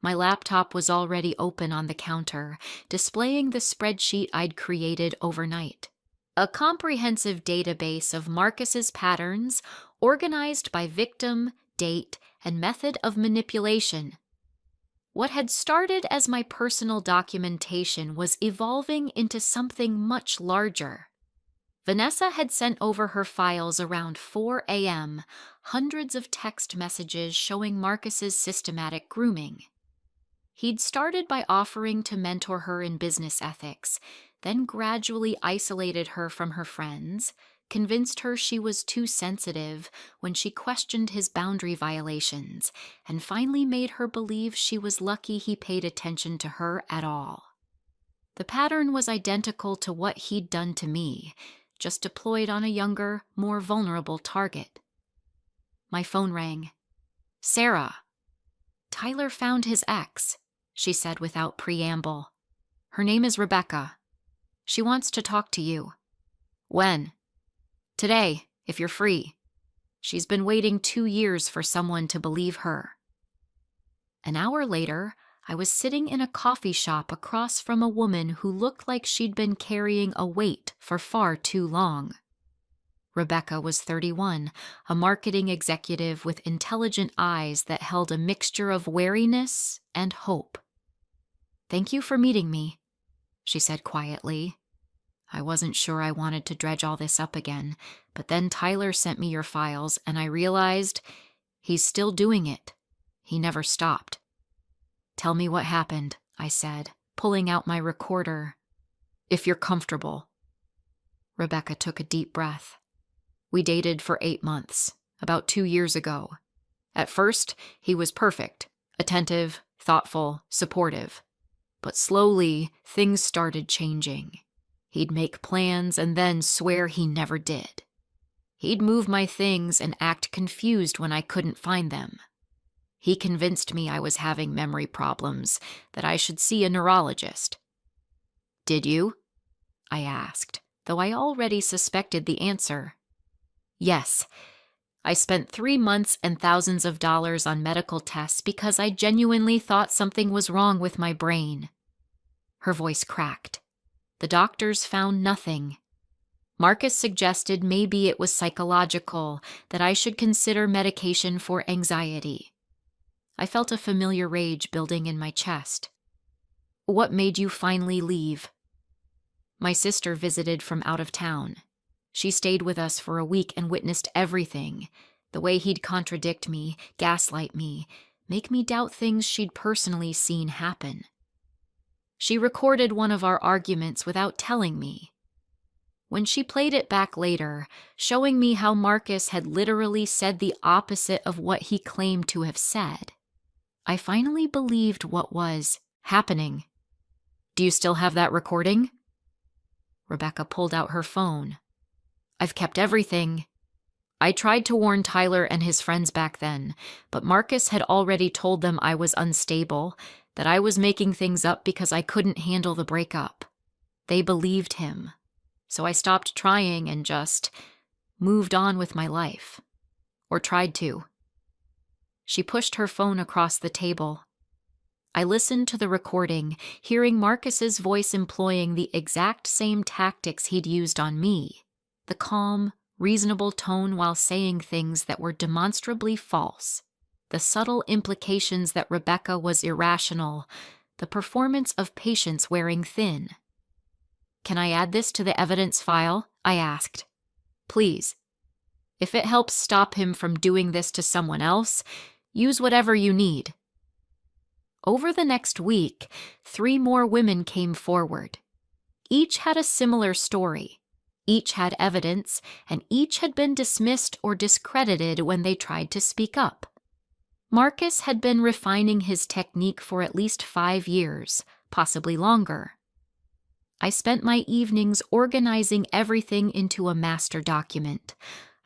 My laptop was already open on the counter, displaying the spreadsheet I'd created overnight. A comprehensive database of Marcus's patterns, organized by victim, date, and method of manipulation. What had started as my personal documentation was evolving into something much larger. Vanessa had sent over her files around 4 a.m., hundreds of text messages showing Marcus's systematic grooming. He'd started by offering to mentor her in business ethics, then gradually isolated her from her friends, convinced her she was too sensitive when she questioned his boundary violations, and finally made her believe she was lucky he paid attention to her at all. The pattern was identical to what he'd done to me, just deployed on a younger, more vulnerable target. My phone rang. "Sarah." "Tyler found his ex," she said without preamble. "Her name is Rebecca. She wants to talk to you." "When?" "Today, if you're free. She's been waiting 2 years for someone to believe her." An hour later, I was sitting in a coffee shop across from a woman who looked like she'd been carrying a weight for far too long. Rebecca was 31, a marketing executive with intelligent eyes that held a mixture of wariness and hope. "Thank you for meeting me," she said quietly. "I wasn't sure I wanted to dredge all this up again, but then Tyler sent me your files and I realized he's still doing it. He never stopped." "Tell me what happened," I said, pulling out my recorder. "If you're comfortable." Rebecca took a deep breath. "We dated for 8 months, about 2 years ago. At first, he was perfect, attentive, thoughtful, supportive. But slowly, things started changing. He'd make plans and then swear he never did. He'd move my things and act confused when I couldn't find them. He convinced me I was having memory problems, that I should see a neurologist." "Did you?" I asked, though I already suspected the answer. "Yes. I spent 3 months and thousands of dollars on medical tests because I genuinely thought something was wrong with my brain." Her voice cracked. "The doctors found nothing. Marcus suggested maybe it was psychological, that I should consider medication for anxiety." I felt a familiar rage building in my chest. "What made you finally leave?" "My sister visited from out of town. She stayed with us for a week and witnessed everything. The way he'd contradict me, gaslight me, make me doubt things she'd personally seen happen. She recorded one of our arguments without telling me. When she played it back later, showing me how Marcus had literally said the opposite of what he claimed to have said, I finally believed what was happening." "Do you still have that recording?" Rebecca pulled out her phone. "I've kept everything. I tried to warn Tyler and his friends back then, but Marcus had already told them I was unstable, that I was making things up because I couldn't handle the breakup. They believed him. So I stopped trying and just moved on with my life. Or tried to." She pushed her phone across the table. I listened to the recording, hearing Marcus's voice employing the exact same tactics he'd used on me. The calm, reasonable tone while saying things that were demonstrably false. The subtle implications that Rebecca was irrational. The performance of patience wearing thin. "Can I add this to the evidence file?" I asked. "Please. If it helps stop him from doing this to someone else, use whatever you need." Over the next week, 3 more women came forward. Each had a similar story. Each had evidence, and each had been dismissed or discredited when they tried to speak up. Marcus had been refining his technique for at least 5 years, possibly longer. I spent my evenings organizing everything into a master document,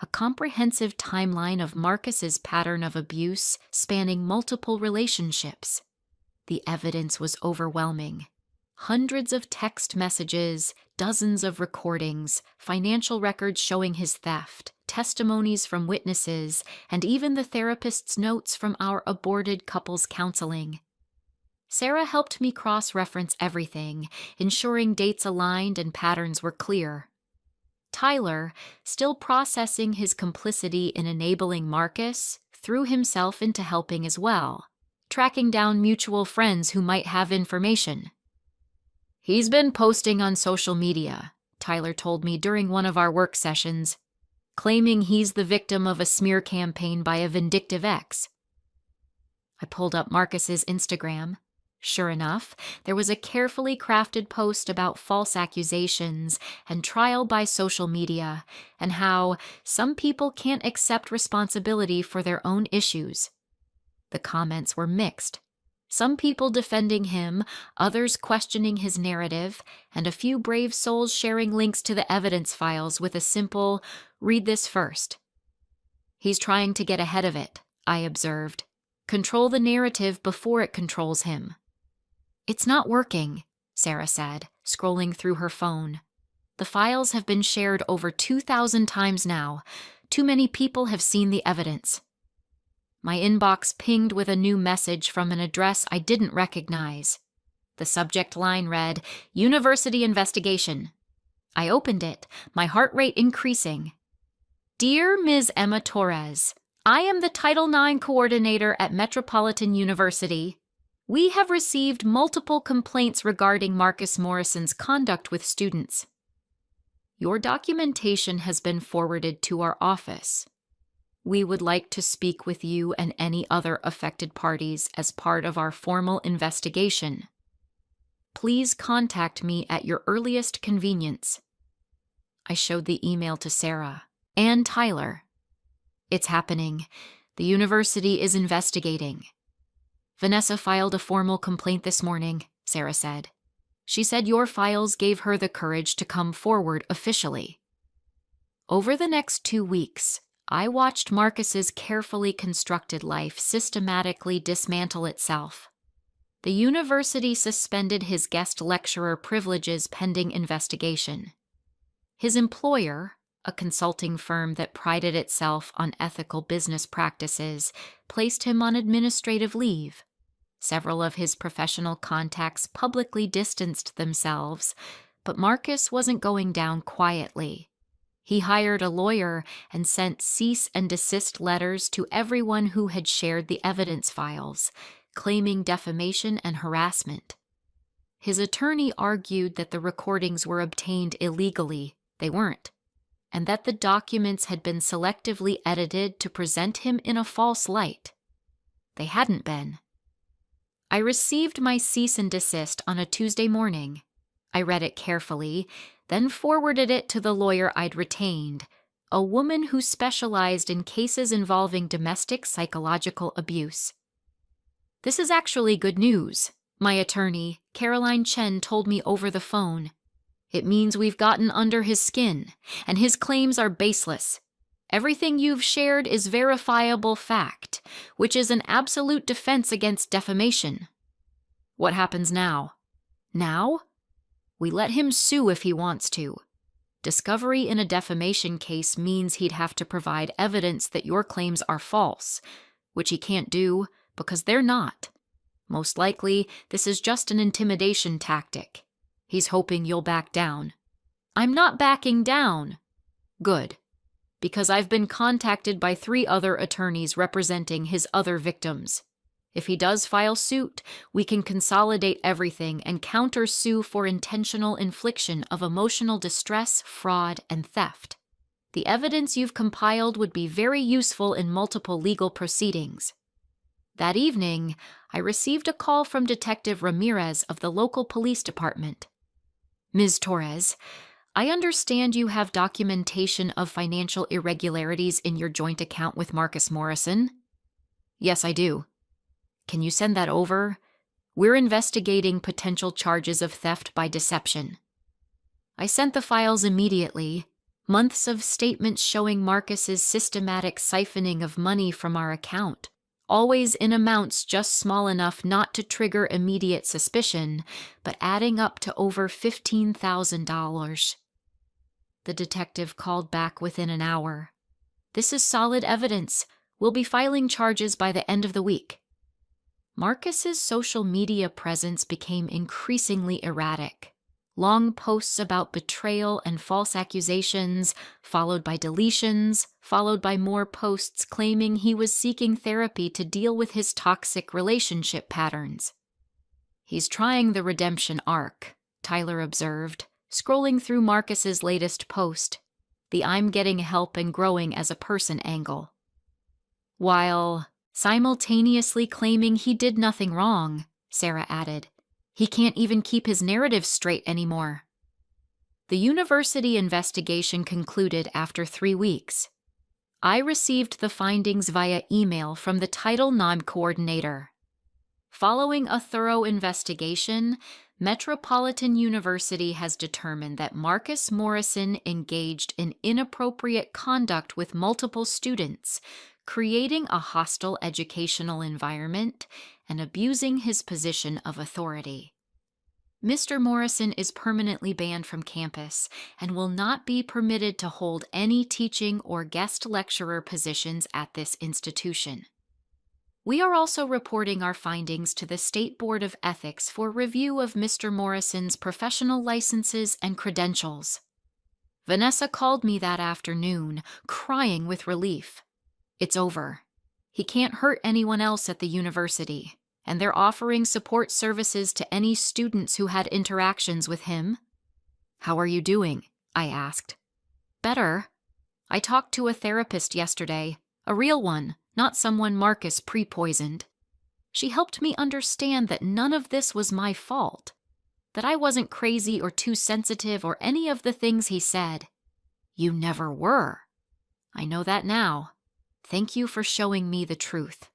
a comprehensive timeline of Marcus's pattern of abuse spanning multiple relationships. The evidence was overwhelming. Hundreds of text messages, dozens of recordings, financial records showing his theft, testimonies from witnesses, and even the therapist's notes from our aborted couples counseling. Sarah helped me cross-reference everything, ensuring dates aligned and patterns were clear. Tyler, still processing his complicity in enabling Marcus, threw himself into helping as well, tracking down mutual friends who might have information. "He's been posting on social media," Tyler told me during one of our work sessions, claiming he's the victim of a smear campaign by a vindictive ex. I pulled up Marcus's Instagram. Sure enough, there was a carefully crafted post about false accusations and trial by social media, and how some people can't accept responsibility for their own issues. The comments were mixed. Some people defending him, others questioning his narrative, and a few brave souls sharing links to the evidence files with a simple, "Read this first." "He's trying to get ahead of it," I observed. "Control the narrative before it controls him." "It's not working," Sarah said, scrolling through her phone. "The files have been shared over 2,000 times now. Too many people have seen the evidence." My inbox pinged with a new message from an address I didn't recognize. The subject line read, "University Investigation." I opened it, my heart rate increasing. "Dear Ms. Emma Torres, I am the Title IX coordinator at Metropolitan University. We have received multiple complaints regarding Marcus Morrison's conduct with students. Your documentation has been forwarded to our office. We would like to speak with you and any other affected parties as part of our formal investigation. Please contact me at your earliest convenience." I showed the email to Sarah and Tyler. "It's happening. The university is investigating. Vanessa filed a formal complaint this morning," Sarah said. "She said your files gave her the courage to come forward officially." Over the next 2 weeks, I watched Marcus's carefully constructed life systematically dismantle itself. The university suspended his guest lecturer privileges pending investigation. His employer, a consulting firm that prided itself on ethical business practices, placed him on administrative leave. Several of his professional contacts publicly distanced themselves, but Marcus wasn't going down quietly. He hired a lawyer and sent cease and desist letters to everyone who had shared the evidence files, claiming defamation and harassment. His attorney argued that the recordings were obtained illegally. They weren't, and that the documents had been selectively edited to present him in a false light. They hadn't been. I received my cease and desist on a Tuesday morning. I read it carefully, then forwarded it to the lawyer I'd retained, a woman who specialized in cases involving domestic psychological abuse. "This is actually good news," my attorney, Caroline Chen, told me over the phone. "It means we've gotten under his skin, and his claims are baseless. Everything you've shared is verifiable fact, which is an absolute defense against defamation." "What happens now?" "Now? We let him sue if he wants to. Discovery in a defamation case means he'd have to provide evidence that your claims are false, which he can't do because they're not. Most likely, this is just an intimidation tactic. He's hoping you'll back down." "I'm not backing down." "Good. Because I've been contacted by 3 other attorneys representing his other victims. If he does file suit, we can consolidate everything and counter-sue for intentional infliction of emotional distress, fraud, and theft. The evidence you've compiled would be very useful in multiple legal proceedings." That evening, I received a call from Detective Ramirez of the local police department. "Ms. Torres, I understand you have documentation of financial irregularities in your joint account with Marcus Morrison." "Yes, I do." "Can you send that over? We're investigating potential charges of theft by deception." I sent the files immediately. Months of statements showing Marcus's systematic siphoning of money from our account, always in amounts just small enough not to trigger immediate suspicion, but adding up to over $15,000. The detective called back within an hour. "This is solid evidence. We'll be filing charges by the end of the week." Marcus's social media presence became increasingly erratic. Long posts about betrayal and false accusations, followed by deletions, followed by more posts claiming he was seeking therapy to deal with his toxic relationship patterns. "He's trying the redemption arc," Tyler observed, scrolling through Marcus's latest post, the "I'm getting help and growing as a person" angle. While simultaneously claiming he did nothing wrong, Sarah added. "He can't even keep his narrative straight anymore." The university investigation concluded after 3 weeks. I received the findings via email from the Title IX coordinator. Following a thorough investigation, Metropolitan University has determined that Marcus Morrison engaged in inappropriate conduct with multiple students, creating a hostile educational environment and abusing his position of authority. Mr. Morrison is permanently banned from campus and will not be permitted to hold any teaching or guest lecturer positions at this institution. We are also reporting our findings to the State Board of Ethics for review of Mr. Morrison's professional licenses and credentials. Vanessa called me that afternoon, crying with relief. It's over. He can't hurt anyone else at the university, and they're offering support services to any students who had interactions with him. "How are you doing?" I asked. "Better. I talked to a therapist yesterday, a real one, not someone Marcus pre-poisoned. She helped me understand that none of this was my fault, that I wasn't crazy or too sensitive or any of the things he said." "You never were." "I know that now. Thank you for showing me the truth."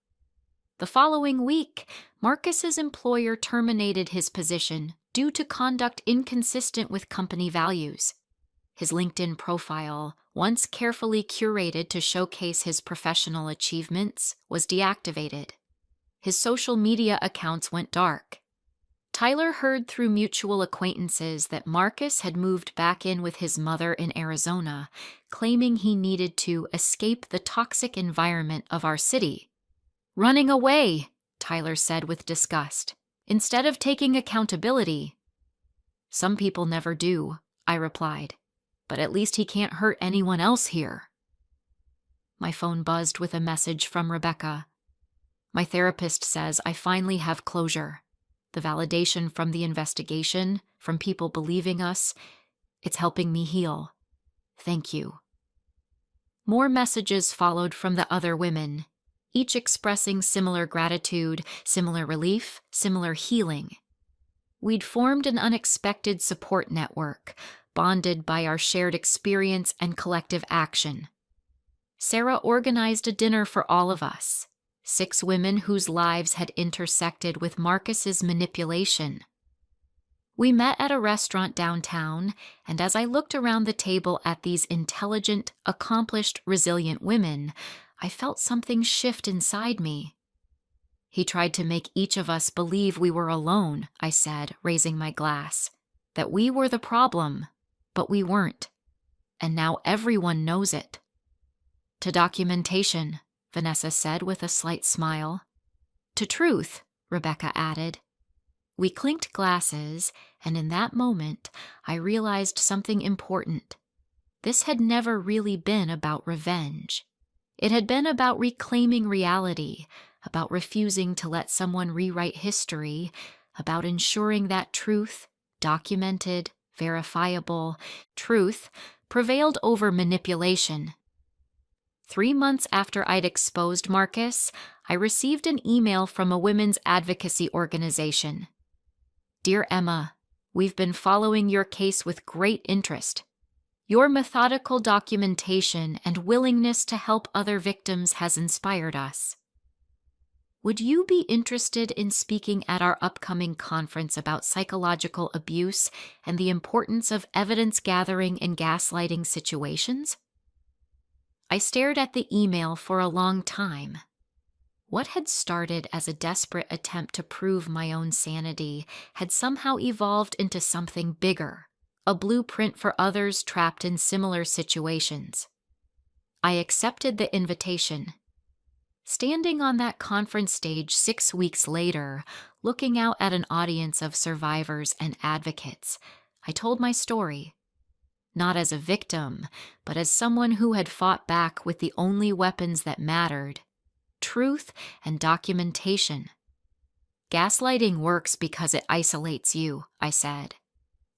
The following week, Marcus's employer terminated his position due to conduct inconsistent with company values. His LinkedIn profile, once carefully curated to showcase his professional achievements, was deactivated. His social media accounts went dark. Tyler heard through mutual acquaintances that Marcus had moved back in with his mother in Arizona, claiming he needed to escape the toxic environment of our city. "Running away," Tyler said with disgust, "instead of taking accountability." "Some people never do," I replied, "but at least he can't hurt anyone else here." My phone buzzed with a message from Rebecca. "My therapist says I finally have closure. The validation from the investigation, from people believing us, it's helping me heal. Thank you." More messages followed from the other women, each expressing similar gratitude, similar relief, similar healing. We'd formed an unexpected support network, bonded by our shared experience and collective action. Sarah organized a dinner for all of us, 6 women whose lives had intersected with Marcus's manipulation. We met at a restaurant downtown, and as I looked around the table at these intelligent, accomplished, resilient women, I felt something shift inside me. "He tried to make each of us believe we were alone," I said, raising my glass, "that we were the problem, but we weren't. And now everyone knows it." "To documentation," Vanessa said with a slight smile. "To truth," Rebecca added. We clinked glasses, and in that moment, I realized something important. This had never really been about revenge. It had been about reclaiming reality, about refusing to let someone rewrite history, about ensuring that truth, documented, verifiable truth, prevailed over manipulation. 3 months after I'd exposed Marcus, I received an email from a women's advocacy organization. "Dear Emma, we've been following your case with great interest. Your methodical documentation and willingness to help other victims has inspired us. Would you be interested in speaking at our upcoming conference about psychological abuse and the importance of evidence gathering in gaslighting situations?" I stared at the email for a long time. What had started as a desperate attempt to prove my own sanity had somehow evolved into something bigger, a blueprint for others trapped in similar situations. I accepted the invitation. Standing on that conference stage 6 weeks later, looking out at an audience of survivors and advocates, I told my story. Not as a victim, but as someone who had fought back with the only weapons that mattered: truth and documentation. Gaslighting works because it isolates you, I said.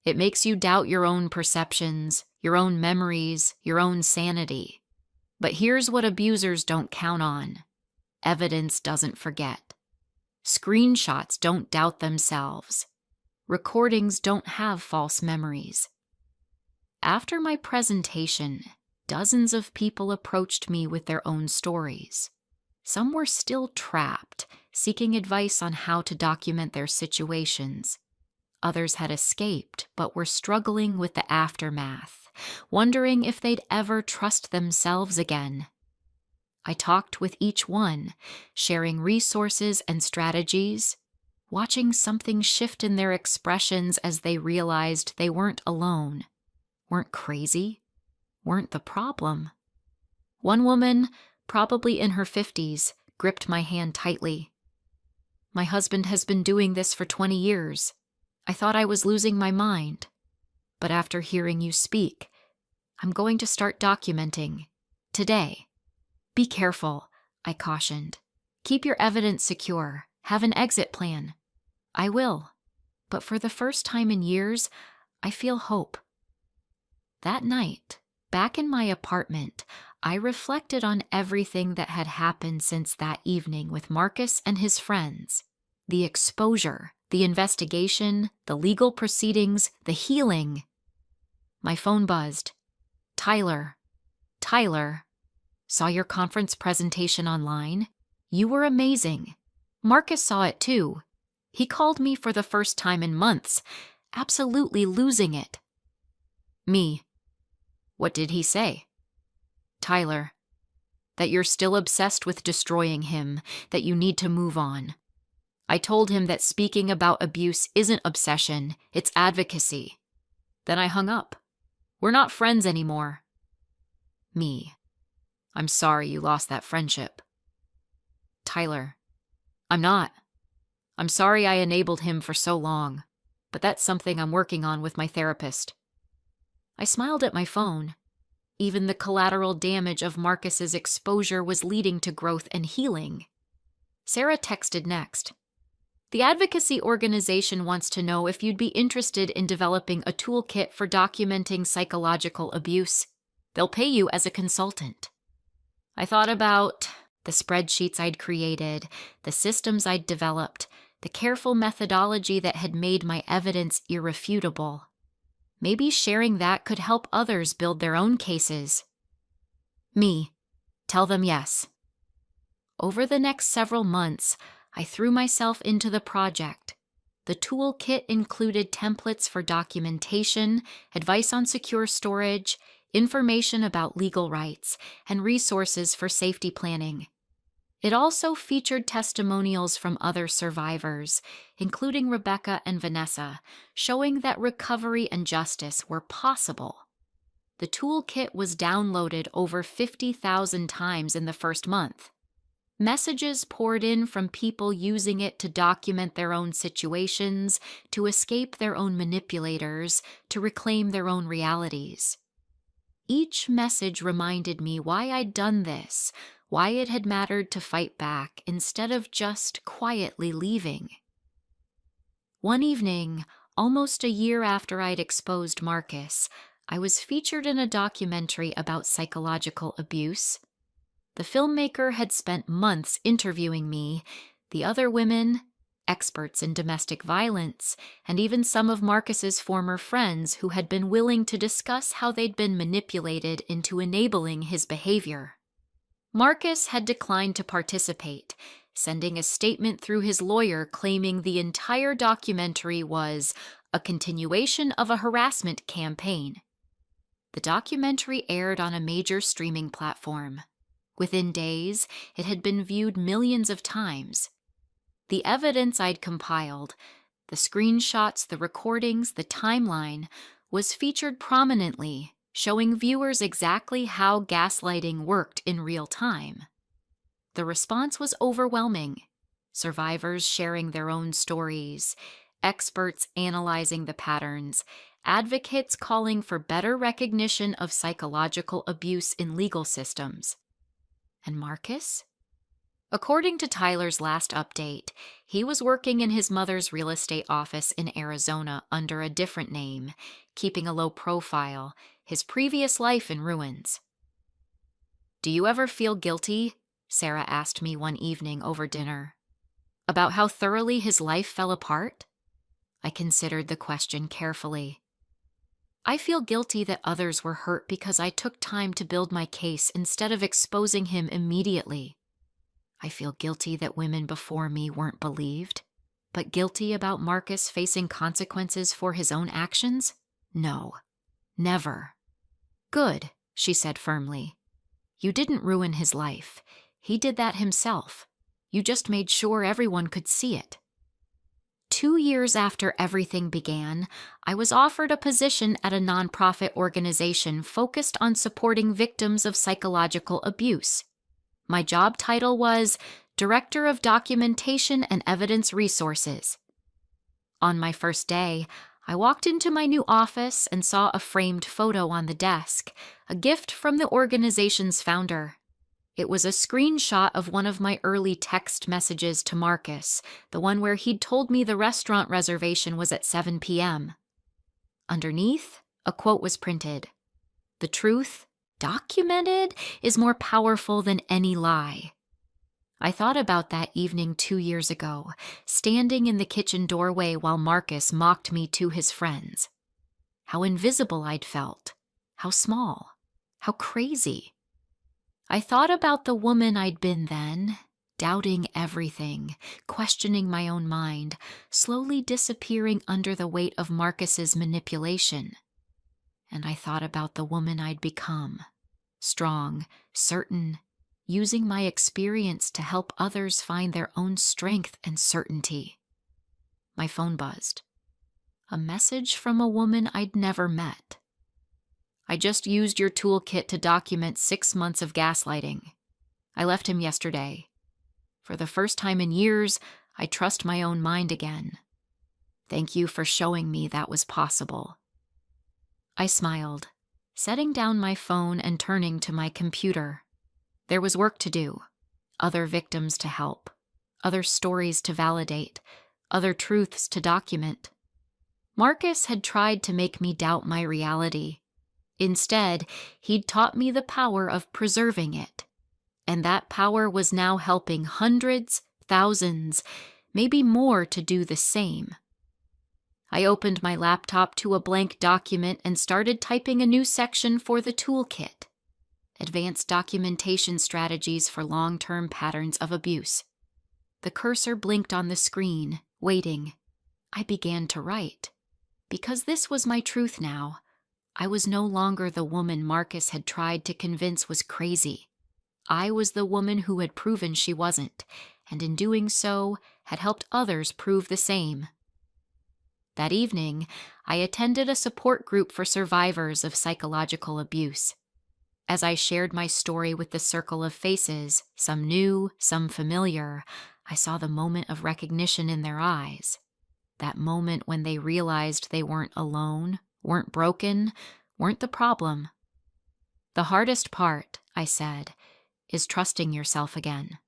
It makes you doubt your own perceptions, your own memories, your own sanity. But here's what abusers don't count on. Evidence doesn't forget. Screenshots don't doubt themselves. Recordings don't have false memories. After my presentation, dozens of people approached me with their own stories. Some were still trapped, seeking advice on how to document their situations. Others had escaped, but were struggling with the aftermath, wondering if they'd ever trust themselves again. I talked with each one, sharing resources and strategies, watching something shift in their expressions as they realized they weren't alone, weren't crazy, weren't the problem. One woman, probably in her 50s, gripped my hand tightly. "My husband has been doing this for 20 years. I thought I was losing my mind. But after hearing you speak, I'm going to start documenting. Today. Be careful," I cautioned. "Keep your evidence secure. Have an exit plan." "I will. But for the first time in years, I feel hope." That night, back in my apartment, I reflected on everything that had happened since that evening with Marcus and his friends. The exposure, the investigation, the legal proceedings, the healing. My phone buzzed. Tyler. Saw your conference presentation online? You were amazing. Marcus saw it too. He called me for the first time in months, absolutely losing it." Me. "What did he say?" Tyler. "That you're still obsessed with destroying him, that you need to move on. I told him that speaking about abuse isn't obsession, it's advocacy. Then I hung up. We're not friends anymore." Me. "I'm sorry you lost that friendship." Tyler. "I'm not. I'm sorry I enabled him for so long, but that's something I'm working on with my therapist." I smiled at my phone. Even the collateral damage of Marcus's exposure was leading to growth and healing. Sarah texted next. "The advocacy organization wants to know if you'd be interested in developing a toolkit for documenting psychological abuse. They'll pay you as a consultant." I thought about the spreadsheets I'd created, the systems I'd developed, the careful methodology that had made my evidence irrefutable. Maybe sharing that could help others build their own cases. Me. Tell them yes. Over the next several months, I threw myself into the project. The toolkit included templates for documentation, advice on secure storage, information about legal rights, and resources for safety planning. It also featured testimonials from other survivors, including Rebecca and Vanessa, showing that recovery and justice were possible. The toolkit was downloaded over 50,000 times in the first month. Messages poured in from people using it to document their own situations, to escape their own manipulators, to reclaim their own realities. Each message reminded me why I'd done this, why it had mattered to fight back instead of just quietly leaving. One evening, almost a year after I'd exposed Marcus, I was featured in a documentary about psychological abuse. The filmmaker had spent months interviewing me, the other women, experts in domestic violence, and even some of Marcus's former friends who had been willing to discuss how they'd been manipulated into enabling his behavior. Marcus had declined to participate, sending a statement through his lawyer claiming the entire documentary was a continuation of a harassment campaign. The documentary aired on a major streaming platform. Within days, it had been viewed millions of times. The evidence I'd compiled, the screenshots, the recordings, the timeline, was featured prominently, showing viewers exactly how gaslighting worked in real time. The response was overwhelming. Survivors sharing their own stories, experts analyzing the patterns, advocates calling for better recognition of psychological abuse in legal systems. And Marcus? According to Tyler's last update, he was working in his mother's real estate office in Arizona under a different name, keeping a low profile, his previous life in ruins. "Do you ever feel guilty?" Sarah asked me one evening over dinner. "About how thoroughly his life fell apart?" I considered the question carefully. I feel guilty that others were hurt because I took time to build my case instead of exposing him immediately. I feel guilty that women before me weren't believed, but guilty about Marcus facing consequences for his own actions? No, never. "Good," she said firmly. "You didn't ruin his life. He did that himself. You just made sure everyone could see it." 2 years after everything began, I was offered a position at a nonprofit organization focused on supporting victims of psychological abuse. My job title was Director of Documentation and Evidence Resources. On my first day, I walked into my new office and saw a framed photo on the desk, a gift from the organization's founder. It was a screenshot of one of my early text messages to Marcus, the one where he'd told me the restaurant reservation was at 7 p.m. Underneath, a quote was printed. "The truth, documented, is more powerful than any lie." I thought about that evening 2 years ago, standing in the kitchen doorway while Marcus mocked me to his friends. How invisible I'd felt. How small. How crazy. I thought about the woman I'd been then, doubting everything, questioning my own mind, slowly disappearing under the weight of Marcus's manipulation. And I thought about the woman I'd become, strong, certain, using my experience to help others find their own strength and certainty. My phone buzzed. A message from a woman I'd never met. "I just used your toolkit to document 6 months of gaslighting. I left him yesterday. For the first time in years, I trust my own mind again. Thank you for showing me that was possible." I smiled, setting down my phone and turning to my computer. There was work to do, other victims to help, other stories to validate, other truths to document. Marcus had tried to make me doubt my reality. Instead, he'd taught me the power of preserving it. And that power was now helping hundreds, thousands, maybe more to do the same. I opened my laptop to a blank document and started typing a new section for the toolkit. Advanced documentation strategies for long-term patterns of abuse. The cursor blinked on the screen, waiting. I began to write. Because this was my truth now. I was no longer the woman Marcus had tried to convince was crazy. I was the woman who had proven she wasn't, and in doing so, had helped others prove the same. That evening, I attended a support group for survivors of psychological abuse. As I shared my story with the circle of faces, some new, some familiar, I saw the moment of recognition in their eyes. That moment when they realized they weren't alone, weren't broken, weren't the problem. "The hardest part," I said, "is trusting yourself again."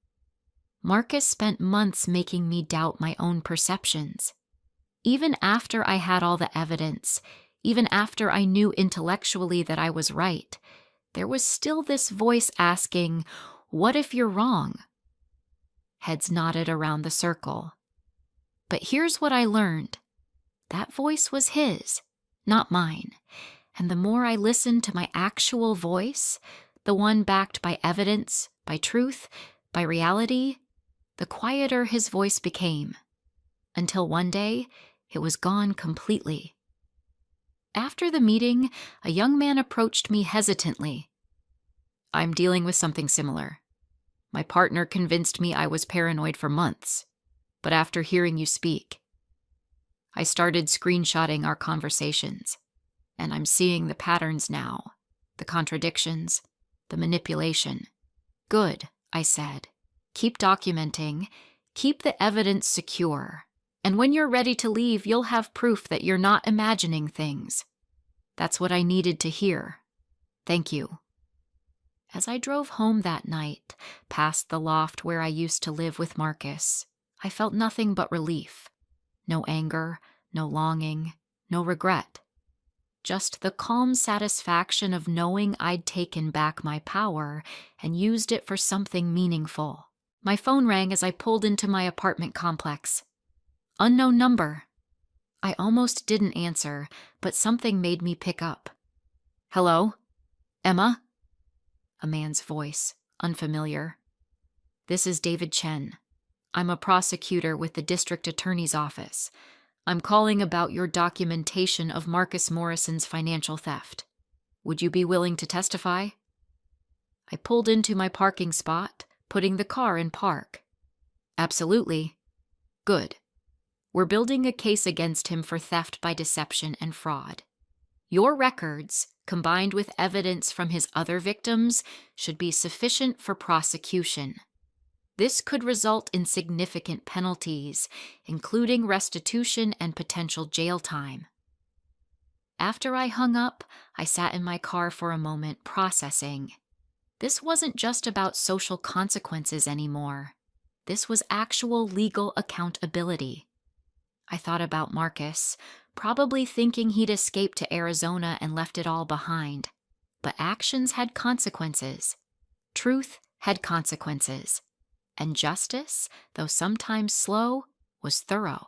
Marcus spent months making me doubt my own perceptions. Even after I had all the evidence, even after I knew intellectually that I was right, there was still this voice asking, "What if you're wrong?" Heads nodded around the circle. But here's what I learned. That voice was his, not mine. And the more I listened to my actual voice, the one backed by evidence, by truth, by reality, the quieter his voice became. Until one day, it was gone completely. After the meeting, a young man approached me hesitantly. "I'm dealing with something similar. My partner convinced me I was paranoid for months, but after hearing you speak, I started screenshotting our conversations, and I'm seeing the patterns now, the contradictions, the manipulation." "Good," I said. Keep documenting. Keep the evidence secure. And when you're ready to leave, you'll have proof that you're not imagining things. That's what I needed to hear. Thank you. As I drove home that night, past the loft where I used to live with Marcus, I felt nothing but relief. No anger, no longing, no regret. Just the calm satisfaction of knowing I'd taken back my power and used it for something meaningful. My phone rang as I pulled into my apartment complex. Unknown number. I almost didn't answer, but something made me pick up. Hello? Emma? A man's voice, unfamiliar. This is David Chen. I'm a prosecutor with the district attorney's office. I'm calling about your documentation of Marcus Morrison's financial theft. Would you be willing to testify? I pulled into my parking spot, putting the car in park. Absolutely. Good. We're building a case against him for theft by deception and fraud. Your records, combined with evidence from his other victims, should be sufficient for prosecution. This could result in significant penalties, including restitution and potential jail time. After I hung up, I sat in my car for a moment, processing. This wasn't just about social consequences anymore. This was actual legal accountability. I thought about Marcus, probably thinking he'd escaped to Arizona and left it all behind. But actions had consequences. Truth had consequences. And justice, though sometimes slow, was thorough.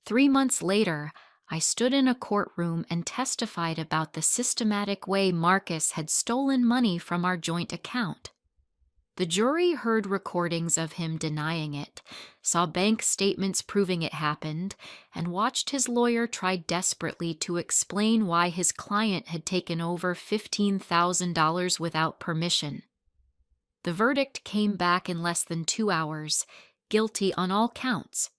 3 months later, I stood in a courtroom and testified about the systematic way Marcus had stolen money from our joint account. The jury heard recordings of him denying it, saw bank statements proving it happened, and watched his lawyer try desperately to explain why his client had taken over $15,000 without permission. The verdict came back in less than 2 hours, guilty on all counts.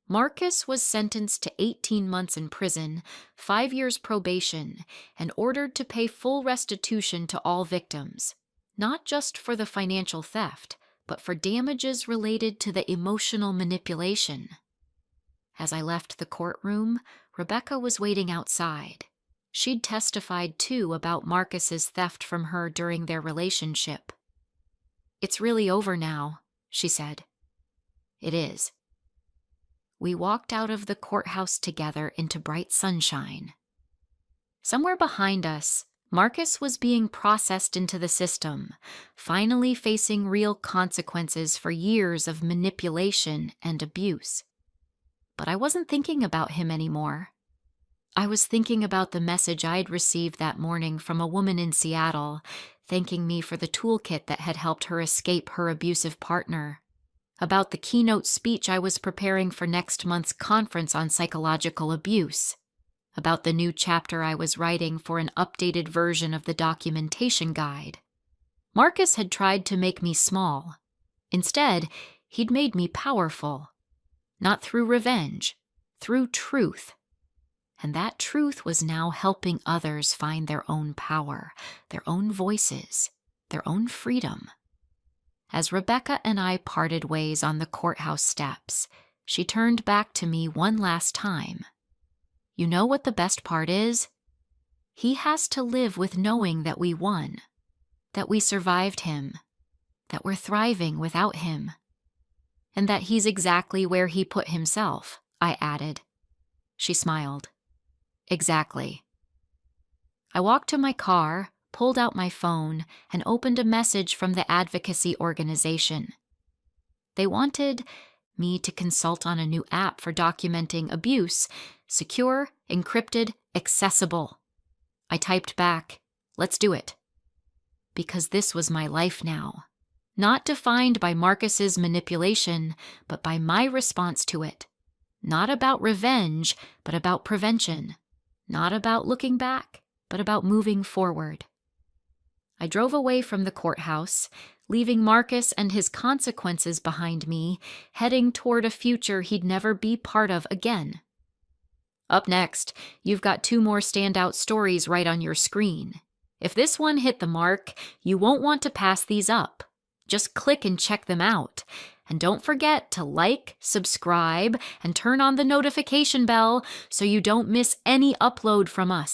Marcus was sentenced to 18 months in prison, 5 years probation, and ordered to pay full restitution to all victims, not just for the financial theft, but for damages related to the emotional manipulation. As I left the courtroom, Rebecca was waiting outside. She'd testified, too, about Marcus's theft from her during their relationship. It's really over now, she said. It is. We walked out of the courthouse together into bright sunshine. Somewhere behind us, Marcus was being processed into the system, finally facing real consequences for years of manipulation and abuse. But I wasn't thinking about him anymore. I was thinking about the message I'd received that morning from a woman in Seattle, thanking me for the toolkit that had helped her escape her abusive partner, about the keynote speech I was preparing for next month's conference on psychological abuse, about the new chapter I was writing for an updated version of the documentation guide. Marcus had tried to make me small. Instead, he'd made me powerful. Not through revenge, through truth. And that truth was now helping others find their own power, their own voices, their own freedom. As Rebecca and I parted ways on the courthouse steps, she turned back to me one last time. You know what the best part is? He has to live with knowing that we won, that we survived him, that we're thriving without him, and that he's exactly where he put himself, I added. She smiled. Exactly. I walked to my car, pulled out my phone, and opened a message from the advocacy organization. They wanted me to consult on a new app for documenting abuse, secure, encrypted, accessible. I typed back, let's do it. Because this was my life now, not defined by Marcus's manipulation, but by my response to it. Not about revenge, but about prevention. Not about looking back, but about moving forward. I drove away from the courthouse, leaving Marcus and his consequences behind me, heading toward a future he'd never be part of again. Up next, you've got 2 more standout stories right on your screen. If this one hit the mark, you won't want to pass these up. Just click and check them out. And don't forget to like, subscribe, and turn on the notification bell so you don't miss any upload from us.